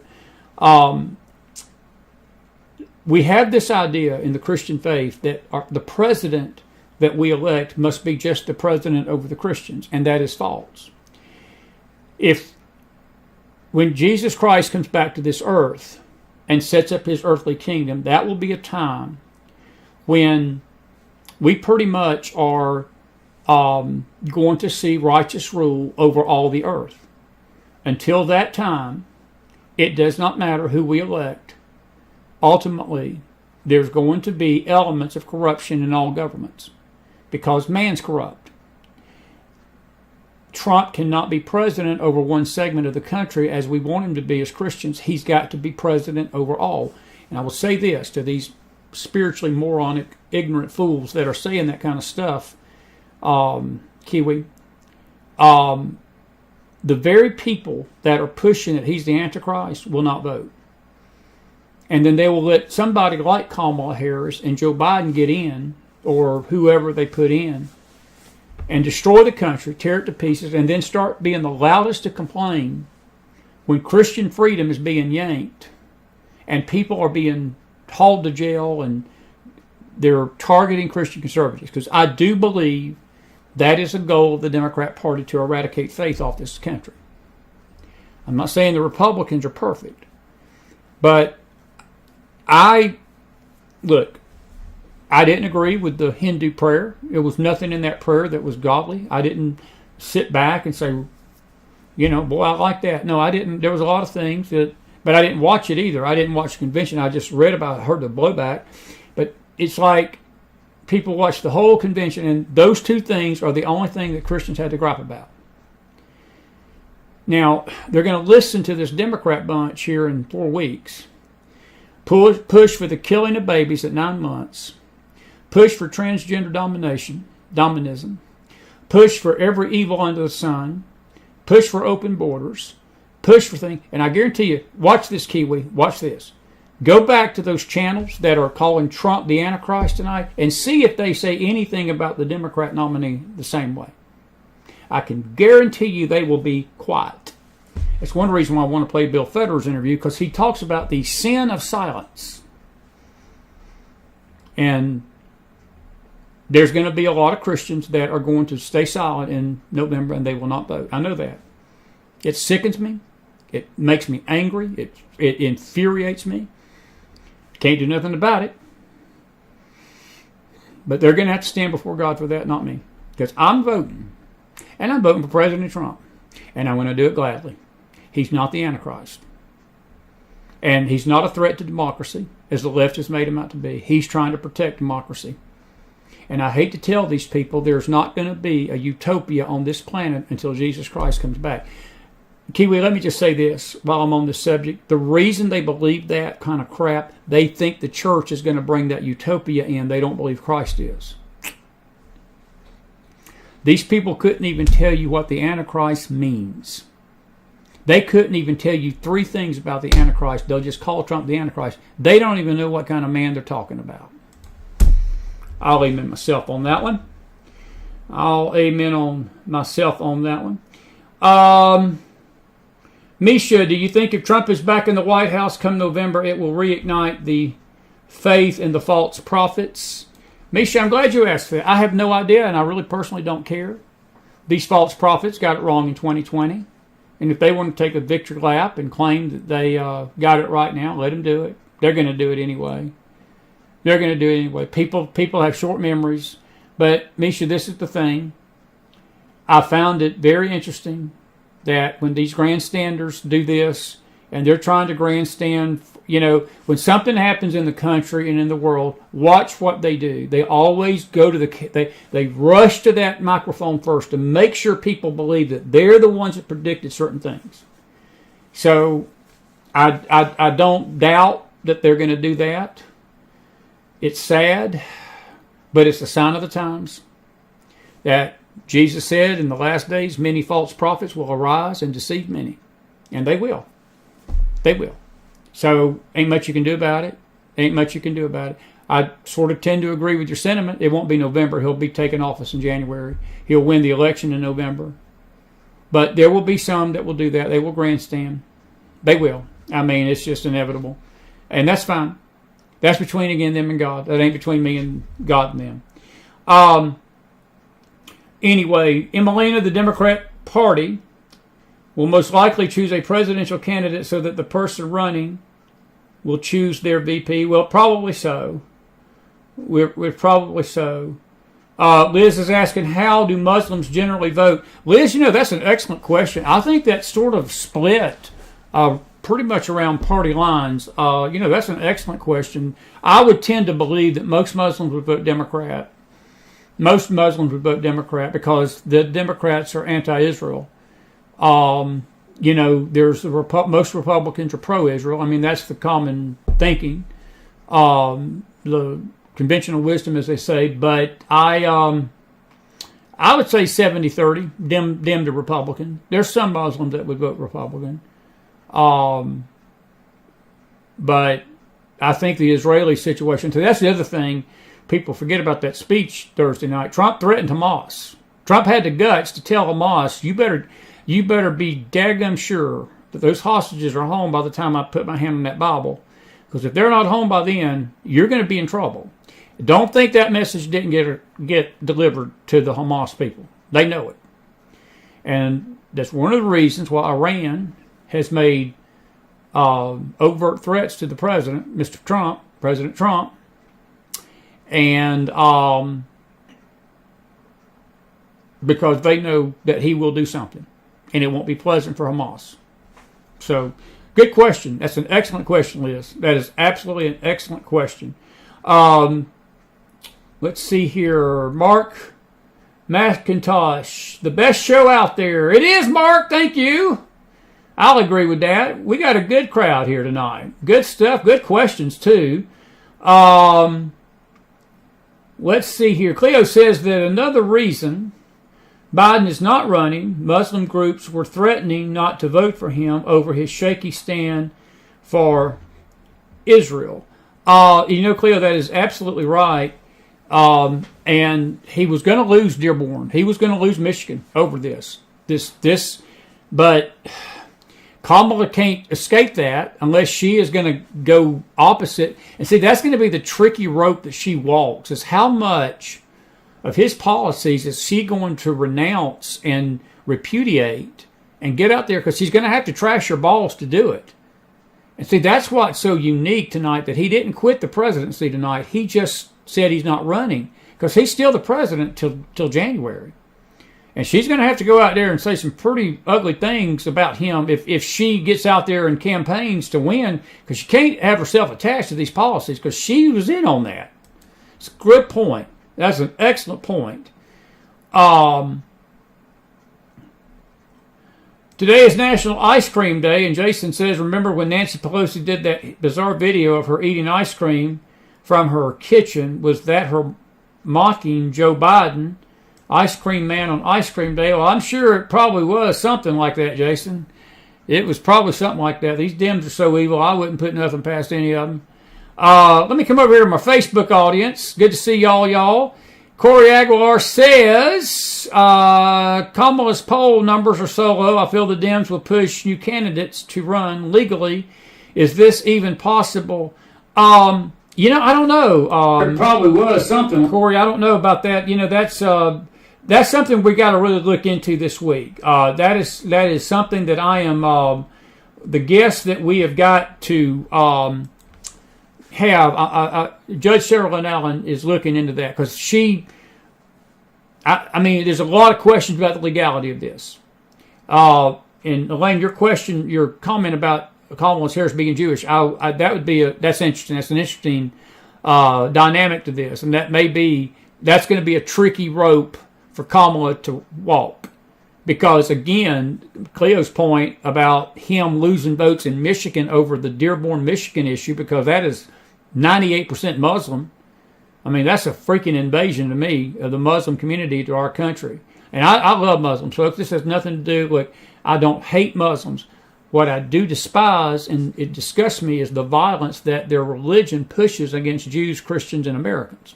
We have this idea in the Christian faith that the president that we elect must be just the president over the Christians, and that is false. When Jesus Christ comes back to this earth and sets up his earthly kingdom, that will be a time when we pretty much are going to see righteous rule over all the earth. Until that time, it does not matter who we elect. Ultimately, there's going to be elements of corruption in all governments because man's corrupt. Trump cannot be president over one segment of the country as we want him to be as Christians. He's got to be president over all. And I will say this to these spiritually moronic, ignorant fools that are saying that kind of stuff, Kiwi. The very people that are pushing that he's the Antichrist will not vote. And then they will let somebody like Kamala Harris and Joe Biden get in, or whoever they put in, and destroy the country, tear it to pieces, and then start being the loudest to complain when Christian freedom is being yanked and people are being hauled to jail and they're targeting Christian conservatives. Because I do believe that is the goal of the Democrat Party, to eradicate faith off this country. I'm not saying the Republicans are perfect, but I didn't agree with the Hindu prayer. There was nothing in that prayer that was godly. I didn't sit back and say, Boy, I like that. No, I didn't. There was a lot of things but I didn't watch it either. I didn't watch the convention. I just read about it, heard the blowback. But it's like people watch the whole convention, and those two things are the only thing that Christians had to gripe about. Now, they're going to listen to this Democrat bunch here in 4 weeks. Push for the killing of babies at 9 months. Push for transgender dominism. Push for every evil under the sun. Push for open borders. Push for things. And I guarantee you, watch this, Kiwi. Watch this. Go back to those channels that are calling Trump the Antichrist tonight and see if they say anything about the Democrat nominee the same way. I can guarantee you they will be quiet. That's one reason why I want to play Bill Federer's interview, because he talks about the sin of silence. And there's going to be a lot of Christians that are going to stay silent in November, and they will not vote. I know that. It sickens me. It makes me angry. It infuriates me. Can't do nothing about it. But they're going to have to stand before God for that, not me. Because I'm voting. And I'm voting for President Trump. And I'm going to do it gladly. He's not the Antichrist. And he's not a threat to democracy, as the left has made him out to be. He's trying to protect democracy. And I hate to tell these people there's not going to be a utopia on this planet until Jesus Christ comes back. Kiwi, let me just say this while I'm on this subject. The reason they believe that kind of crap, they think the church is going to bring that utopia in. They don't believe Christ is. These people couldn't even tell you what the Antichrist means. They couldn't even tell you 3 things about the Antichrist. They'll just call Trump the Antichrist. They don't even know what kind of man they're talking about. I'll amen myself on that one. Misha, do you think if Trump is back in the White House come November, it will reignite the faith in the false prophets? Misha, I'm glad you asked that. I have no idea, and I really personally don't care. These false prophets got it wrong in 2020. And if they want to take a victory lap and claim that they got it right now, let them do it. They're going to do it anyway. They're going to do it anyway. People have short memories. But, Misha, this is the thing. I found it very interesting that when these grandstanders do this, and they're trying to grandstand, when something happens in the country and in the world, watch what they do. They always go to they rush to that microphone first to make sure people believe that they're the ones that predicted certain things. So I don't doubt that they're going to do that. It's sad, but it's a sign of the times that Jesus said in the last days, many false prophets will arise and deceive many. And they will. They will. So, ain't much you can do about it. Ain't much you can do about it. I sort of tend to agree with your sentiment. It won't be November. He'll be taking office in January. He'll win the election in November. But there will be some that will do that. They will grandstand. They will. I mean, it's just inevitable. And that's fine. That's between, again, them and God. That ain't between me and God and them. Anyway, in Melina, the Democrat Party will most likely choose a presidential candidate so that the person running will choose their VP. Well, probably so. We're probably so. Liz is asking, how do Muslims generally vote? Liz, that's an excellent question. I think that's sort of split pretty much around party lines. That's an excellent question. I would tend to believe that most Muslims would vote Democrat. Most Muslims would vote Democrat because the Democrats are anti-Israel. There's most Republicans are pro-Israel. I mean, that's the common thinking, the conventional wisdom, as they say. But I would say 70-30, dim to Republican. There's some Muslims that would vote Republican. But I think the Israeli situation, so that's the other thing. People forget about that speech Thursday night. Trump threatened Hamas. Trump had the guts to tell Hamas, you better be daggum sure that those hostages are home by the time I put my hand on that Bible. Because if they're not home by then, you're going to be in trouble. Don't think that message didn't get delivered to the Hamas people. They know it. And that's one of the reasons why Iran has made overt threats to the president, President Trump. And because they know that he will do something. and it won't be pleasant for Hamas. So, good question. That's an excellent question, Liz. That is absolutely an excellent question. Let's see here. Mark McIntosh, the best show out there. It is, Mark. Thank you. I'll agree with that. We got a good crowd here tonight. Good stuff. Good questions, too. Let's see here. Cleo says that another reason Biden is not running, Muslim groups were threatening not to vote for him over his shaky stand for Israel. Cleo, that is absolutely right. And he was going to lose Dearborn. He was going to lose Michigan over this. But Kamala can't escape that unless she is going to go opposite. And see, that's going to be the tricky rope that she walks, is how much of his policies is she going to renounce and repudiate and get out there, because she's going to have to trash her balls to do it. And see, that's what's so unique tonight, that he didn't quit the presidency tonight. He just said he's not running, because he's still the president till January. And she's going to have to go out there and say some pretty ugly things about him if she gets out there and campaigns to win, because she can't have herself attached to these policies, because she was in on that. It's a good point. That's an excellent point. Today is National Ice Cream Day, and Jason says, remember when Nancy Pelosi did that bizarre video of her eating ice cream from her kitchen? Was that her mocking Joe Biden? Ice cream man on ice cream day. Well, I'm sure it probably was something like that, Jason. It was probably something like that. These Dems are so evil, I wouldn't put nothing past any of them. Let me come over here to my Facebook audience. Good to see y'all. Corey Aguilar says, Kamala's poll numbers are so low, I feel the Dems will push new candidates to run legally. Is this even possible? I don't know. It probably was something, Corey. I don't know about that. That's something we got to really look into this week. That is something that I am the guest that we have got to have. Judge Sherilyn Allen is looking into that, because there's a lot of questions about the legality of this. And Elaine, your comment about Kamala Harris being Jewish, that's interesting. That's an interesting dynamic to this, and that's going to be a tricky rope for Kamala to walk, because again, Cleo's point about him losing votes in Michigan over the Dearborn, Michigan issue, because that is 98% Muslim. That's a freaking invasion to me of the Muslim community to our country. And I love Muslims, folks. This has nothing to do with, I don't hate Muslims. What I do despise, and it disgusts me, is the violence that their religion pushes against Jews, Christians, and Americans.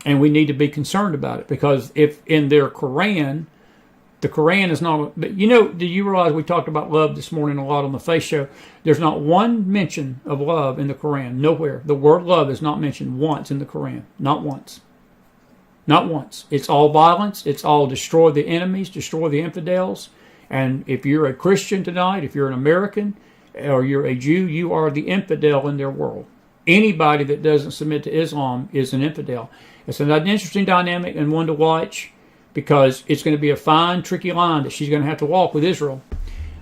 And we need to be concerned about it, because if in their Quran, the Quran is not, do you realize we talked about love this morning a lot on the Faith Show? There's not one mention of love in the Quran, nowhere. The word love is not mentioned once in the Quran, not once. Not once. It's all violence. It's all destroy the enemies, destroy the infidels. And if you're a Christian tonight, if you're an American, or you're a Jew, you are the infidel in their world. Anybody that doesn't submit to Islam is an infidel. It's an interesting dynamic and one to watch, because it's going to be a fine, tricky line that she's going to have to walk with Israel.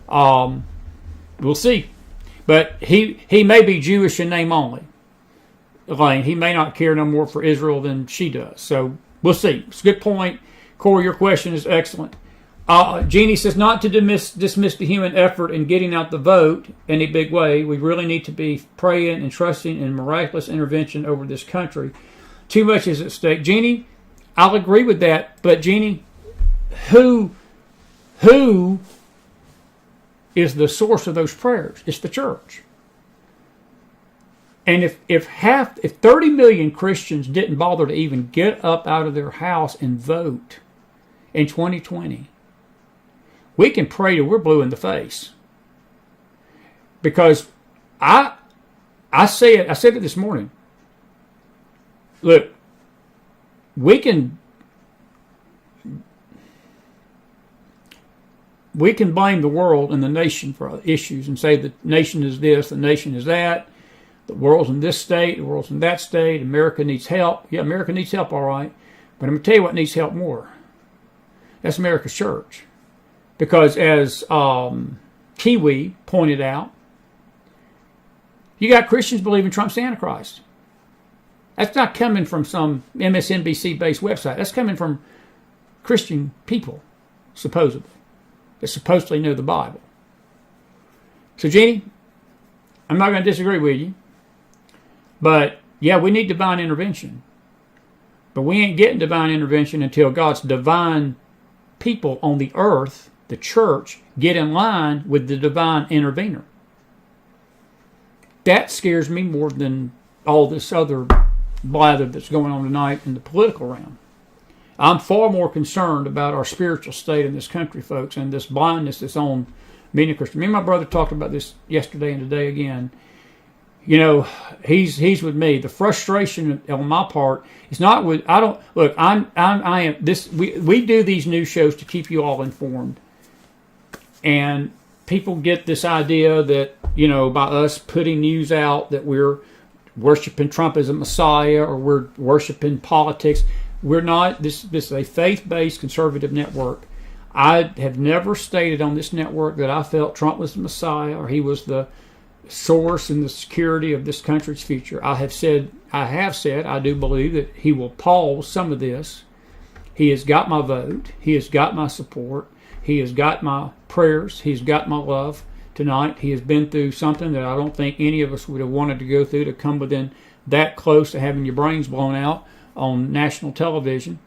We'll see. But he may be Jewish in name only, Elaine. He may not care no more for Israel than she does. So we'll see. It's a good point. Corey, your question is excellent. Jeannie says, not to dismiss the human effort in getting out the vote in a big way. We really need to be praying and trusting in miraculous intervention over this country. Too much is at stake. Jeannie, I'll agree with that. But Jeannie, who is the source of those prayers? It's the church. And if 30 million Christians didn't bother to even get up out of their house and vote in 2020, we can pray till we're blue in the face. Because I said it this morning. Look, we can blame the world and the nation for issues and say the nation is this, the nation is that, the world's in this state, the world's in that state, America needs help. Yeah, America needs help, all right. But I'm going to tell you what needs help more. That's America's church. Because as Kiwi pointed out, you got Christians believing Trump's the Antichrist. That's not coming from some MSNBC-based website. That's coming from Christian people, supposedly, that supposedly know the Bible. So, Jeannie, I'm not going to disagree with you. But, yeah, we need divine intervention. But we ain't getting divine intervention until God's divine people on the earth, the church, get in line with the divine intervener. That scares me more than all this other blather that's going on tonight in the political realm. I'm far more concerned about our spiritual state in this country, folks, and this blindness that's on many Christians. Me and my brother talked about this yesterday and today again. You know, he's with me. The frustration on my part is not with. I don't look. I am this. We do these news shows to keep you all informed, and people get this idea that, you know, by us putting news out that we're worshiping Trump as a messiah or we're worshiping politics. We're not. This is a faith-based conservative network. I have never stated on this network that I felt Trump was the messiah or he was the source in the security of this country's future. I have said, I do believe that he will pause some of this. He has got my vote. He has got my support. He has got my prayers. He's got my love tonight. He has been through something that I don't think any of us would have wanted to go through, to come within that close to having your brains blown out on national television.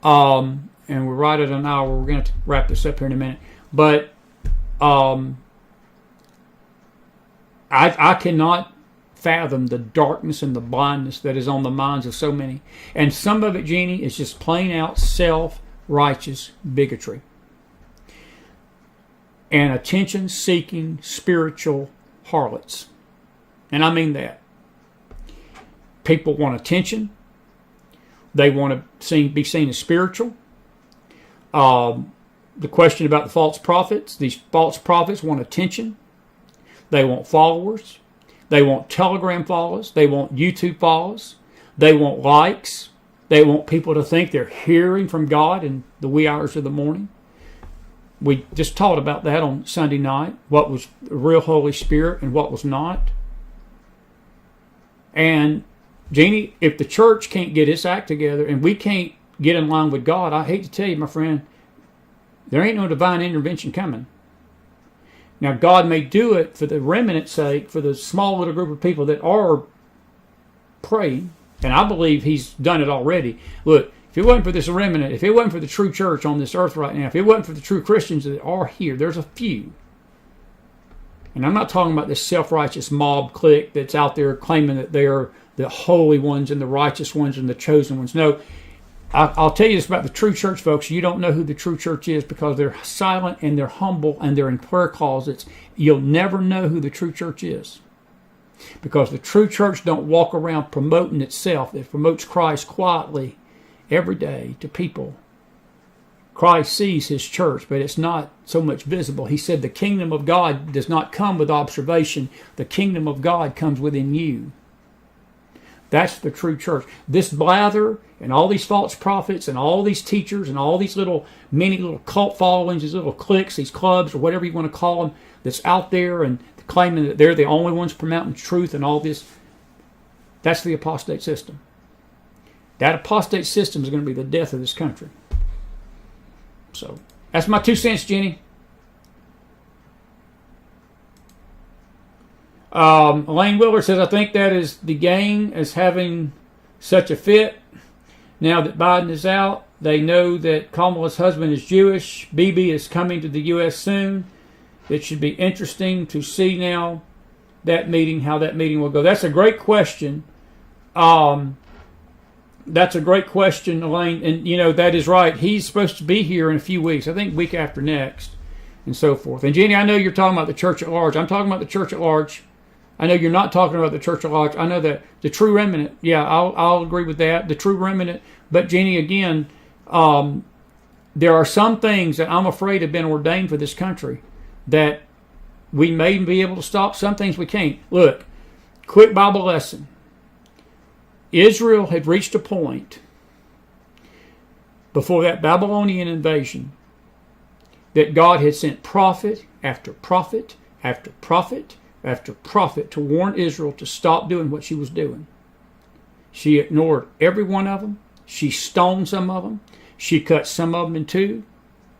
And we're right at an hour. We're going to wrap this up here in a minute. But I cannot fathom the darkness and the blindness that is on the minds of so many. And some of it, Jeannie, is just plain out self-righteous bigotry. And attention-seeking spiritual harlots. And I mean that. People want attention. They want to be seen as spiritual. The question about the false prophets. These false prophets want attention. They want followers. They want Telegram followers. They want YouTube followers. They want likes. They want people to think they're hearing from God in the wee hours of the morning. We just taught about that on Sunday night, what was the real Holy Spirit and what was not. And, Jeannie, if the church can't get its act together and we can't get in line with God, I hate to tell you, my friend, there ain't no divine intervention coming. Now, God may do it for the remnant's sake, for the small little group of people that are praying, and I believe He's done it already. Look, if it wasn't for this remnant, if it wasn't for the true church on this earth right now, if it wasn't for the true Christians that are here, there's a few. And I'm not talking about this self-righteous mob clique that's out there claiming that they are the holy ones and the righteous ones and the chosen ones. No, I'll tell you this about the true church, folks. You don't know who the true church is because they're silent and they're humble and they're in prayer closets. You'll never know who the true church is because the true church don't walk around promoting itself. It promotes Christ quietly every day to people. Christ sees His church, but it's not so much visible. He said the kingdom of God does not come with observation. The kingdom of God comes within you. That's the true church. This blather and all these false prophets and all these teachers and all these many little cult followings, these little cliques, these clubs, or whatever you want to call them, that's out there and claiming that they're the only ones promoting truth and all this, that's the apostate system. That apostate system is going to be the death of this country. So, that's my 2 cents, Jenny. Elaine Willer says, I think that is the gang is having such a fit. Now that Biden is out, they know that Kamala's husband is Jewish. Bibi is coming to the U.S. soon. It should be interesting to see now that meeting, how that meeting will go. That's a great question. That's a great question, Elaine. And, you know, that is right. He's supposed to be here in a few weeks. I think week after next and so forth. And, Jenny, I know you're talking about the church at large. I'm talking about the church at large. I know you're not talking about the church at large. I know that the true remnant, yeah, I'll agree with that. The true remnant. But, Jenny, again, there are some things that I'm afraid have been ordained for this country that we may be able to stop. Some things we can't. Look, quick Bible lesson. Israel had reached a point before that Babylonian invasion, that God had sent prophet after prophet after prophet after prophet to warn Israel to stop doing what she was doing. She ignored every one of them. She stoned some of them. She cut some of them in two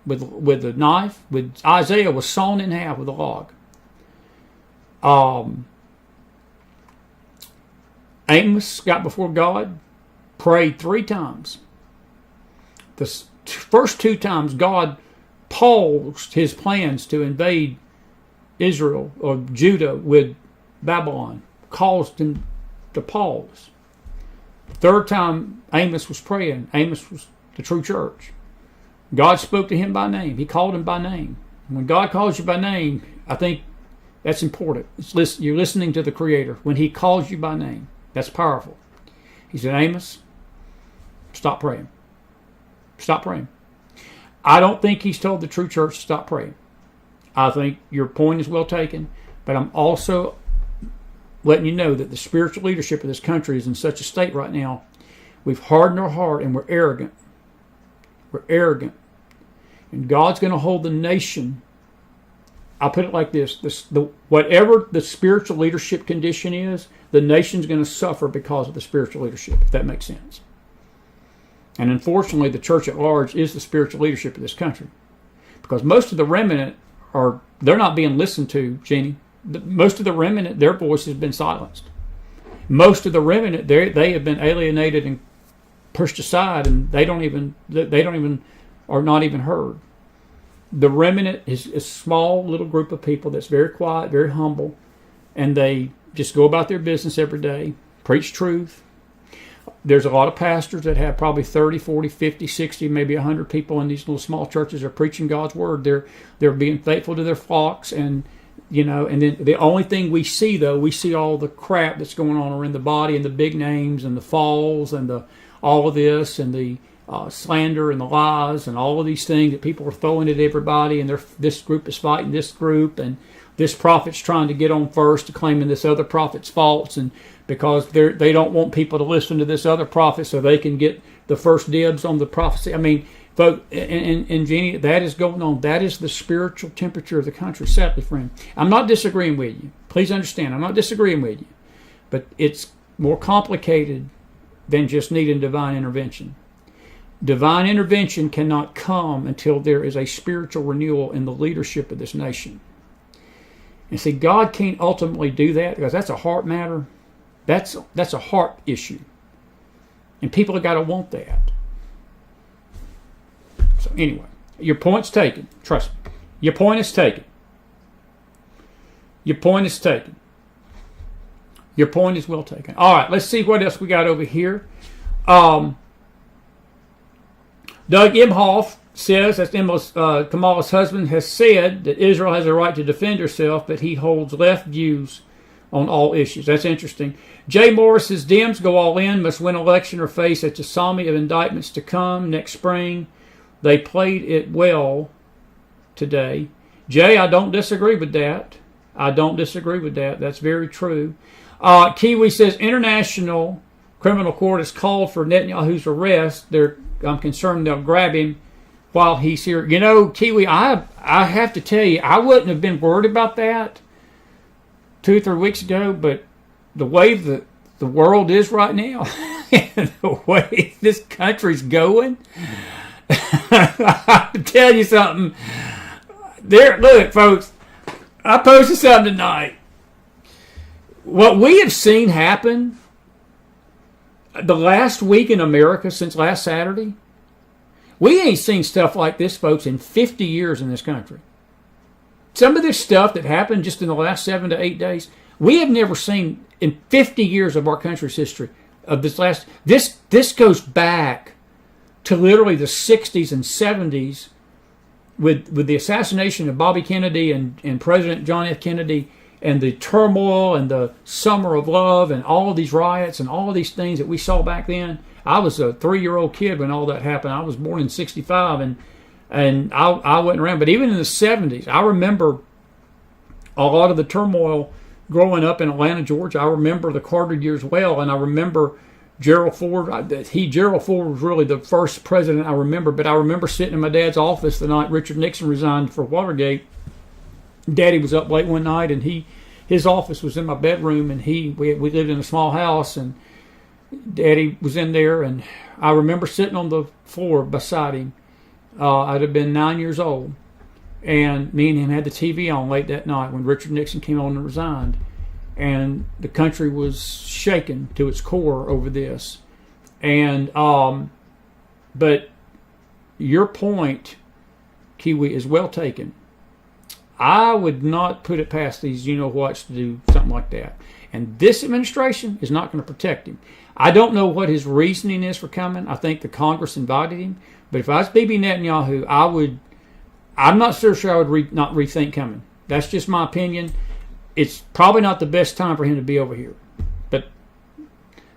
with a knife. With Isaiah was sawn in half with a log. Amos got before God, prayed 3 times. The first 2 times God paused his plans to invade Israel or Judah with Babylon, caused him to pause. The third time Amos was praying, Amos was the true church. God spoke to him by name. He called him by name. When God calls you by name, I think that's important. You're listening to the Creator. When he calls you by name, that's powerful. He said, Amos, stop praying. Stop praying. I don't think he's told the true church to stop praying. I think your point is well taken, but I'm also letting you know that the spiritual leadership of this country is in such a state right now. We've hardened our heart and we're arrogant. We're arrogant. And God's going to hold the nation. I'll put it like this. Whatever the spiritual leadership condition is, the nation's going to suffer because of the spiritual leadership, if that makes sense. And unfortunately, the church at large is the spiritual leadership of this country. Because most of the remnant they're not being listened to, Jeannie. Most of the remnant, their voice has been silenced. Most of the remnant, they have been alienated and pushed aside, and they are not even heard. The remnant is a small little group of people that's very quiet, very humble, and they just go about their business every day, preach truth. There's a lot of pastors that have probably 30, 40, 50, 60, maybe 100 people in these little small churches are preaching God's word. They're being faithful to their flocks, and and then the only thing we see, though, we see all the crap that's going on in the body, and the big names and the falls and all of this and the slander and the lies and all of these things that people are throwing at everybody, and this group is fighting this group, and this prophet's trying to get on first, claiming this other prophet's false, and because they don't want people to listen to this other prophet so they can get the first dibs on the prophecy. I mean, folks, and Jeannie, that is going on. That is the spiritual temperature of the country, sadly, friend. I'm not disagreeing with you. Please understand, I'm not disagreeing with you. But it's more complicated than just needing divine intervention. Divine intervention cannot come until there is a spiritual renewal in the leadership of this nation. And see, God can't ultimately do that because that's a heart matter. That's a heart issue. And people have got to want that. So anyway, your point's taken. Trust me. Your point is taken. Your point is taken. Your point is well taken. All right, let's see what else we got over here. Doug Imhoff says that Kamala's husband has said that Israel has a right to defend herself, but he holds left views on all issues. That's interesting. Jay Morris says Dems go all in, must win election or face a tsunami of indictments to come next spring. They played it well today. Jay, I don't disagree with that. That's very true. Kiwi says International Criminal Court has called for Netanyahu's arrest. I'm concerned they'll grab him while he's here. Kiwi, I have to tell you, I wouldn't have been worried about that 2 or 3 weeks ago, but the way the world is right now, and the way this country's going, I'll tell you something. Look, folks, I posted something tonight. What we have seen happen the last week in America since last Saturday, we ain't seen stuff like this, folks, in 50 years in this country. Some of this stuff that happened just in the last 7 to 8 days, we have never seen in 50 years of our country's history. This goes back to literally the 60s and 70s with the assassination of Bobby Kennedy and President John F. Kennedy, and the turmoil and the summer of love and all of these riots and all of these things that we saw back then. I was a 3-year-old kid when all that happened. I was born in 65, and I wasn't around. But even in the 70s, I remember a lot of the turmoil growing up in Atlanta, Georgia. I remember the Carter years well, and I remember Gerald Ford. Gerald Ford was really the first president I remember. But I remember sitting in my dad's office the night Richard Nixon resigned for Watergate. Daddy was up late one night, and his office was in my bedroom, and we lived in a small house, and Daddy was in there, and I remember sitting on the floor beside him. I'd have been 9 years old, and me and him had the TV on late that night when Richard Nixon came on and resigned, and the country was shaken to its core over this. And but your point, Kiwi, is well taken. I would not put it past these you-know-whats to do something like that. And this administration is not going to protect him. I don't know what his reasoning is for coming. I think the Congress invited him. But if I was Bibi Netanyahu, I'm not so sure I would not rethink coming. That's just my opinion. It's probably not the best time for him to be over here. But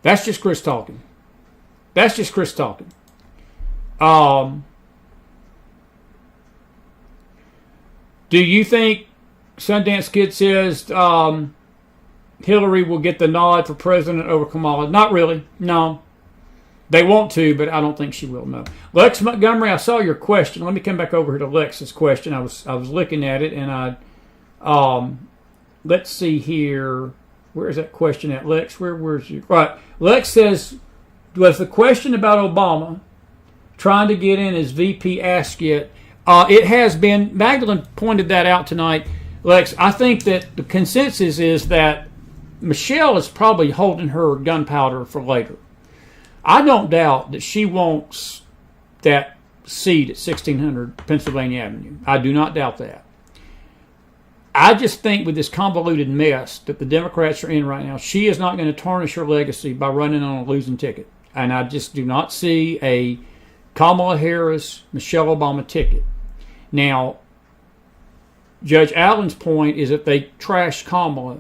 that's just Chris talking. That's just Chris talking. Do you think, Sundance Kid says, Hillary will get the nod for president over Kamala? Not really. No. They want to, but I don't think she will. No. Lex Montgomery, I saw your question. Let me come back over here to Lex's question. I was looking at it, and let's see here. Where is that question at, Lex? Where's you? Right. Lex says, was the question about Obama trying to get in as VP asked yet? It has been. Mahgdalen pointed that out tonight. Lex, I think that the consensus is that Michelle is probably holding her gunpowder for later. I don't doubt that she wants that seat at 1600 Pennsylvania Avenue. I do not doubt that. I just think with this convoluted mess that the Democrats are in right now, she is not going to tarnish her legacy by running on a losing ticket. And I just do not see a Kamala Harris, Michelle Obama ticket. Now, Judge Allen's point is if they trash Kamala,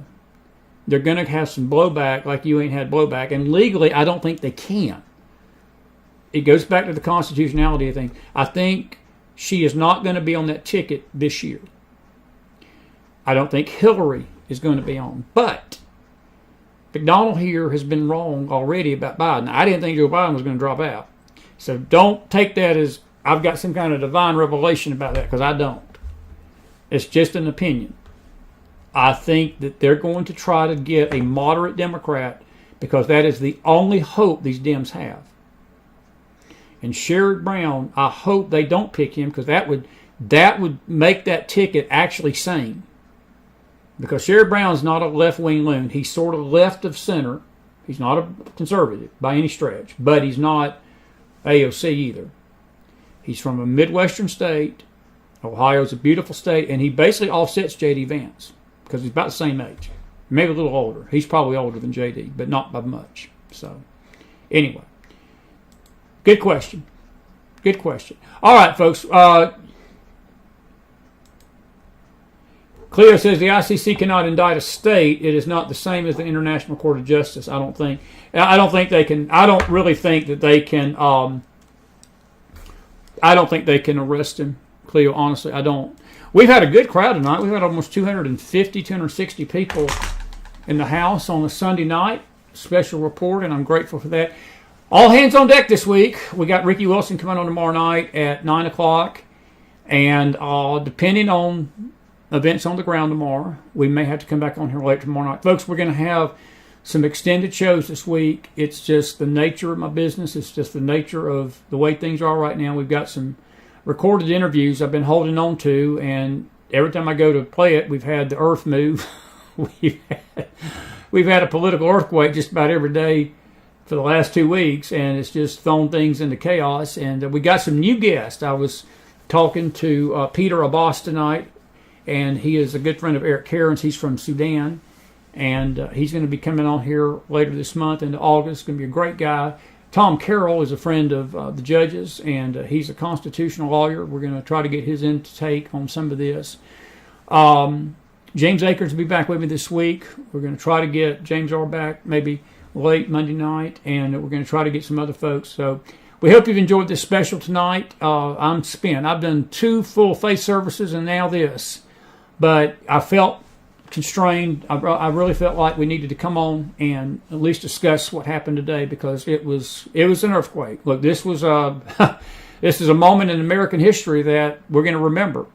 they're going to have some blowback like you ain't had blowback. And legally, I don't think they can. It goes back to the constitutionality of things. I think she is not going to be on that ticket this year. I don't think Hillary is going to be on. But McDonald here has been wrong already about Biden. I didn't think Joe Biden was going to drop out. So don't take that as I've got some kind of divine revelation about that, because I don't. It's just an opinion. I think that they're going to try to get a moderate Democrat because that is the only hope these Dems have. And Sherrod Brown, I hope they don't pick him because that would make that ticket actually sane. Because Sherrod Brown's not a left-wing loon. He's sort of left of center. He's not a conservative by any stretch, but he's not AOC either. He's from a Midwestern state. Ohio's a beautiful state, and he basically offsets J.D. Vance because he's about the same age. Maybe a little older. He's probably older than J.D., but not by much. So, anyway. Good question. Good question. All right, folks. Cleo says the ICC cannot indict a state. It is not the same as the International Court of Justice. I don't think they can. I don't really think that they can. I don't think they can arrest him, Cleo. Honestly, I don't. We've had a good crowd tonight. We've had almost 250, 260 people in the house on a Sunday night. Special report, and I'm grateful for that. All hands on deck this week. We got Ricky Wilson coming on tomorrow night at 9 o'clock. And depending on events on the ground tomorrow, we may have to come back on here late tomorrow night. Folks, we're going to have some extended shows this week. It's just the nature of my business. It's just the nature of the way things are right now. We've got some recorded interviews I've been holding on to, and every time I go to play it, we've had the earth move. We've had a political earthquake just about every day for the last 2 weeks, and it's just thrown things into chaos. And we got some new guests. I was talking to Peter Abbas tonight, and he is a good friend of Eric Cairns. He's from Sudan, and he's going to be coming on here later this month into August. Going to be a great guy. Tom Carroll is a friend of the judges, and he's a constitutional lawyer. We're going to try to get his intake on some of this. James Akers will be back with me this week. We're going to try to get James R. back maybe late Monday night, and we're going to try to get some other folks. So we hope you've enjoyed this special tonight. I'm spent. I've done 2 full faith services and now this. But I felt constrained. I really felt like we needed to come on and at least discuss what happened today, because it was an earthquake. Look, this was this is a moment in American history that we're going to remember.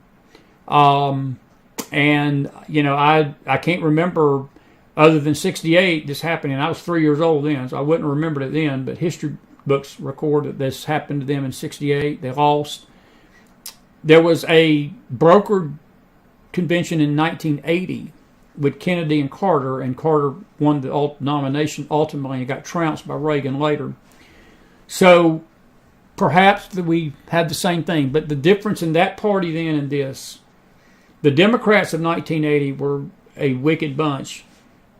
And you know, I can't remember other than '68 this happening. I was 3 years old then, so I wouldn't have remembered it then. But history books record that this happened to them in '68. They lost. There was a brokered convention in 1980 with Kennedy and Carter won the nomination ultimately and got trounced by Reagan later. So perhaps we had the same thing, but the difference in that party then and this, the Democrats of 1980 were a wicked bunch,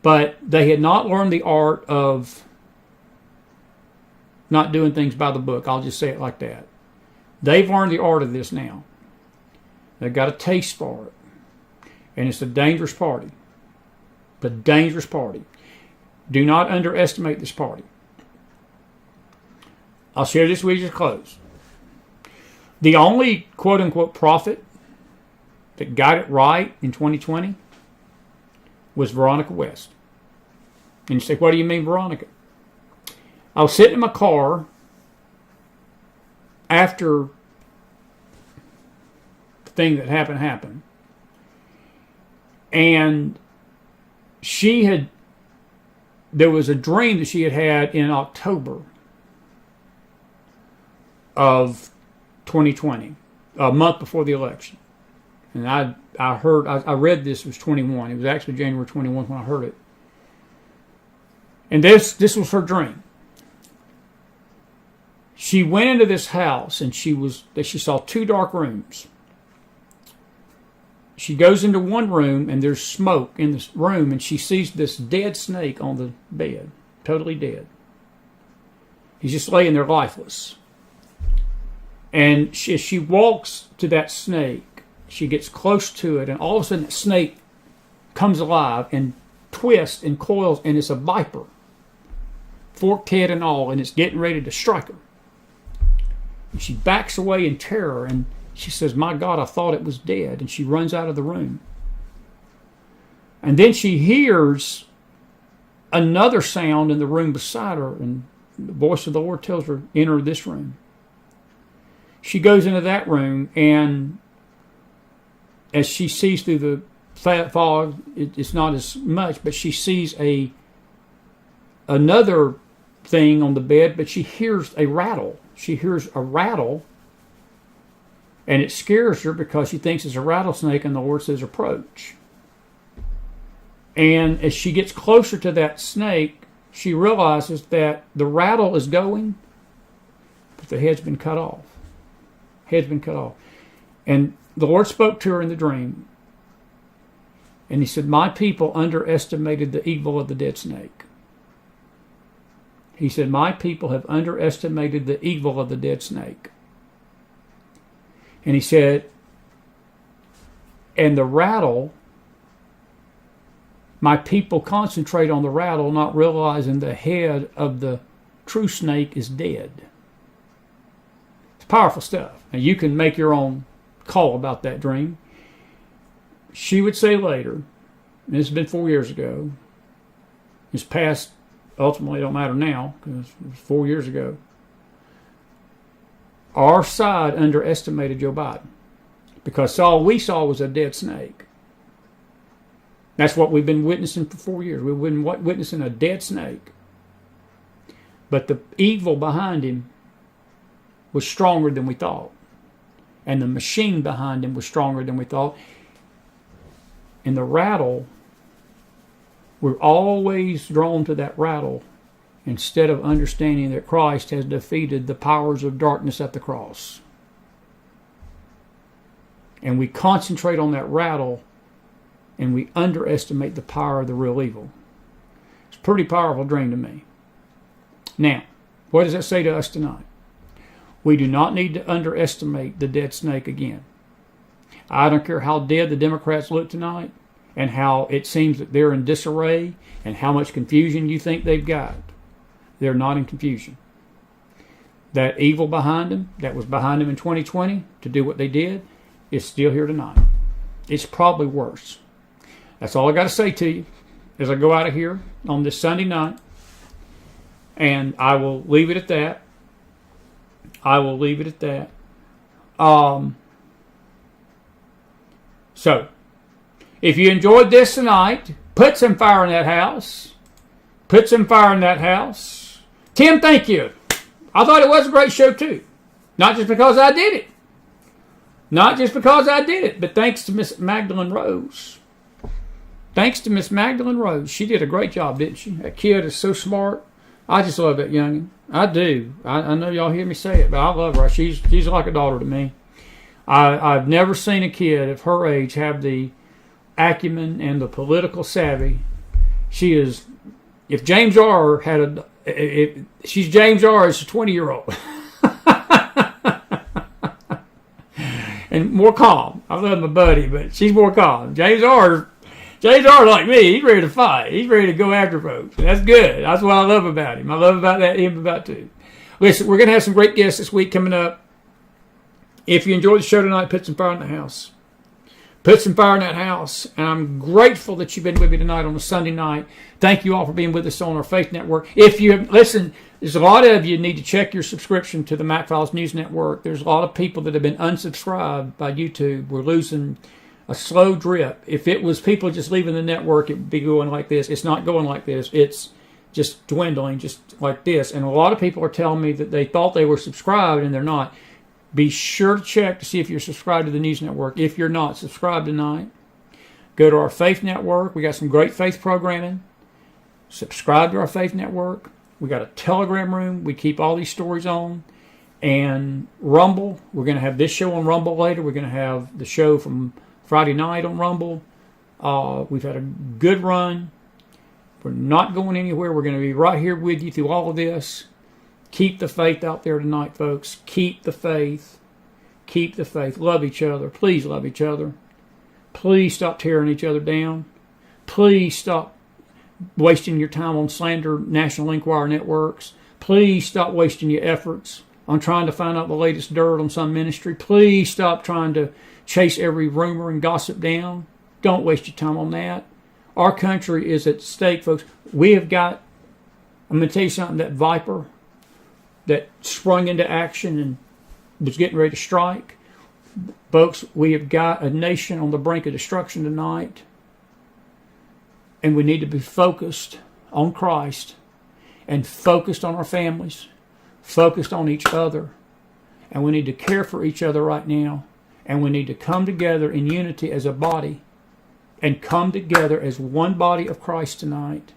but they had not learned the art of not doing things by the book. I'll just say it like that. They've learned the art of this now. They've got a taste for it. And it's a dangerous party. The dangerous party. Do not underestimate this party. I'll share this with you to close. The only quote-unquote prophet that got it right in 2020 was Veronica West. And you say, what do you mean, Veronica? I was sitting in my car after the thing that happened. And there was a dream that she had in October of 2020, a month before the election. And I read this was 21. It was actually January 21 when I heard it. And this was her dream. She went into this house and she saw two dark rooms. She goes into one room and there's smoke in this room, and she sees this dead snake on the bed, totally dead. He's just laying there lifeless. And she walks to that snake. She gets close to it, and all of a sudden the snake comes alive and twists and coils, and it's a viper, forked head and all, and it's getting ready to strike her. And she backs away in terror, and she says, "My God, I thought it was dead." And she runs out of the room. And then she hears another sound in the room beside her, and the voice of the Lord tells her, "Enter this room." She goes into that room, and as she sees through the fog, it's not as much, but she sees another thing on the bed, but she hears a rattle. She hears a rattle, and it scares her because she thinks it's a rattlesnake, and the Lord says, "Approach." And as she gets closer to that snake, she realizes that the rattle is going, but the head's been cut off. Head's been cut off. And the Lord spoke to her in the dream, and he said, "My people underestimated the evil of the dead snake." He said, "My people have underestimated the evil of the dead snake." And he said, and the rattle, my people concentrate on the rattle, not realizing the head of the true snake is dead. It's powerful stuff. And you can make your own call about that dream. She would say later, and this has been 4 years ago, it's past, ultimately it don't matter now, because it was 4 years ago, our side underestimated Joe Biden because all we saw was a dead snake. That's what we've been witnessing for 4 years. We've been witnessing a dead snake. But the evil behind him was stronger than we thought. And the machine behind him was stronger than we thought. And the rattle, we're always drawn to that rattle instead of understanding that Christ has defeated the powers of darkness at the cross. And we concentrate on that rattle, and we underestimate the power of the real evil. It's a pretty powerful dream to me. Now, what does that say to us tonight? We do not need to underestimate the dead snake again. I don't care how dead the Democrats look tonight, and how it seems that they're in disarray, and how much confusion you think they've got. They're not in confusion. That evil behind them, that was behind them in 2020 to do what they did, is still here tonight. It's probably worse. That's all I got to say to you as I go out of here on this Sunday night. And I will leave it at that. So, if you enjoyed this tonight, put some fire in that house. Put some fire in that house. Tim, thank you. I thought it was a great show too. Not just because I did it. But thanks to Miss Mahgdalen Rose. She did a great job, didn't she? That kid is so smart. I just love that youngin'. I do. I know y'all hear me say it, but I love her. She's like a daughter to me. I've never seen a kid of her age have the acumen and the political savvy. She is. If James R. had she's James R. as a 20-year-old. And more calm. I love my buddy, but she's more calm. James R. like me. He's ready to fight. He's ready to go after folks. That's good. That's what I love about him. I love about that him about too. Listen, we're going to have some great guests this week coming up. If you enjoyed the show tonight, put some fire in the house. Put some fire in that house. And I'm grateful that you've been with me tonight on a Sunday night. Thank you all for being with us on our Faith Network. If you have, listen, there's a lot of you need to check your subscription to the McFiles News Network. There's a lot of people that have been unsubscribed by YouTube. We're losing a slow drip. If it was people just leaving the network, it would be going like this. It's not going like this. It's just dwindling, just like this. And a lot of people are telling me that they thought they were subscribed and they're not. Be sure to check to see if you're subscribed to the News Network. If you're not subscribed tonight, go to our Faith Network. We got some great faith programming. Subscribe to our Faith Network. We got a Telegram room. We keep all these stories on. And Rumble. We're going to have this show on Rumble later. We're going to have the show from Friday night on Rumble. We've had a good run. We're not going anywhere. We're going to be right here with you through all of this. Keep the faith out there tonight, folks. Keep the faith. Keep the faith. Love each other. Please love each other. Please stop tearing each other down. Please stop wasting your time on slander National Enquirer networks. Please stop wasting your efforts on trying to find out the latest dirt on some ministry. Please stop trying to chase every rumor and gossip down. Don't waste your time on that. Our country is at stake, folks. We have got, I'm going to tell you something, that viper that sprung into action and was getting ready to strike. Folks, we have got a nation on the brink of destruction tonight. And we need to be focused on Christ and focused on our families, focused on each other. And we need to care for each other right now. And we need to come together in unity as a body and come together as one body of Christ tonight.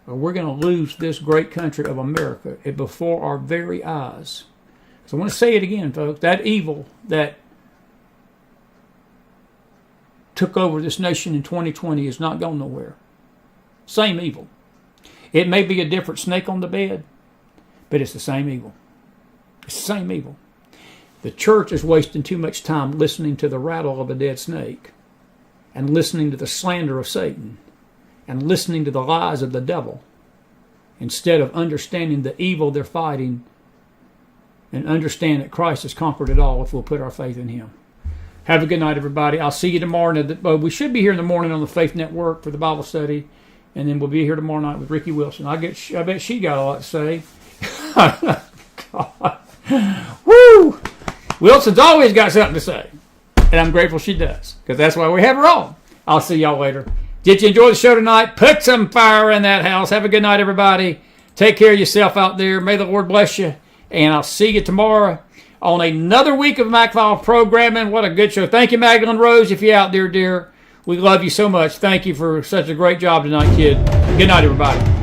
Or we're going to lose this great country of America before our very eyes. So I want to say it again, folks. That evil that took over this nation in 2020 is not going nowhere. Same evil. It may be a different snake on the bed, but it's the same evil. It's the same evil. The church is wasting too much time listening to the rattle of a dead snake and listening to the slander of Satan and listening to the lies of the devil instead of understanding the evil they're fighting and understand that Christ has conquered it all if we'll put our faith in him. Have a good night, everybody. I'll see you tomorrow. We should be here in the morning on the Faith Network for the Bible study, and then we'll be here tomorrow night with Ricky Wilson. I bet she got a lot to say. God. Woo! Wilson's always got something to say, and I'm grateful she does, because that's why we have her on. I'll see y'all later. Did you enjoy the show tonight? Put some fire in that house. Have a good night, everybody. Take care of yourself out there. May the Lord bless you. And I'll see you tomorrow on another week of McFiles programming. What a good show. Thank you, Mahgdalen Rose, if you're out there, dear. We love you so much. Thank you for such a great job tonight, kid. Good night, everybody.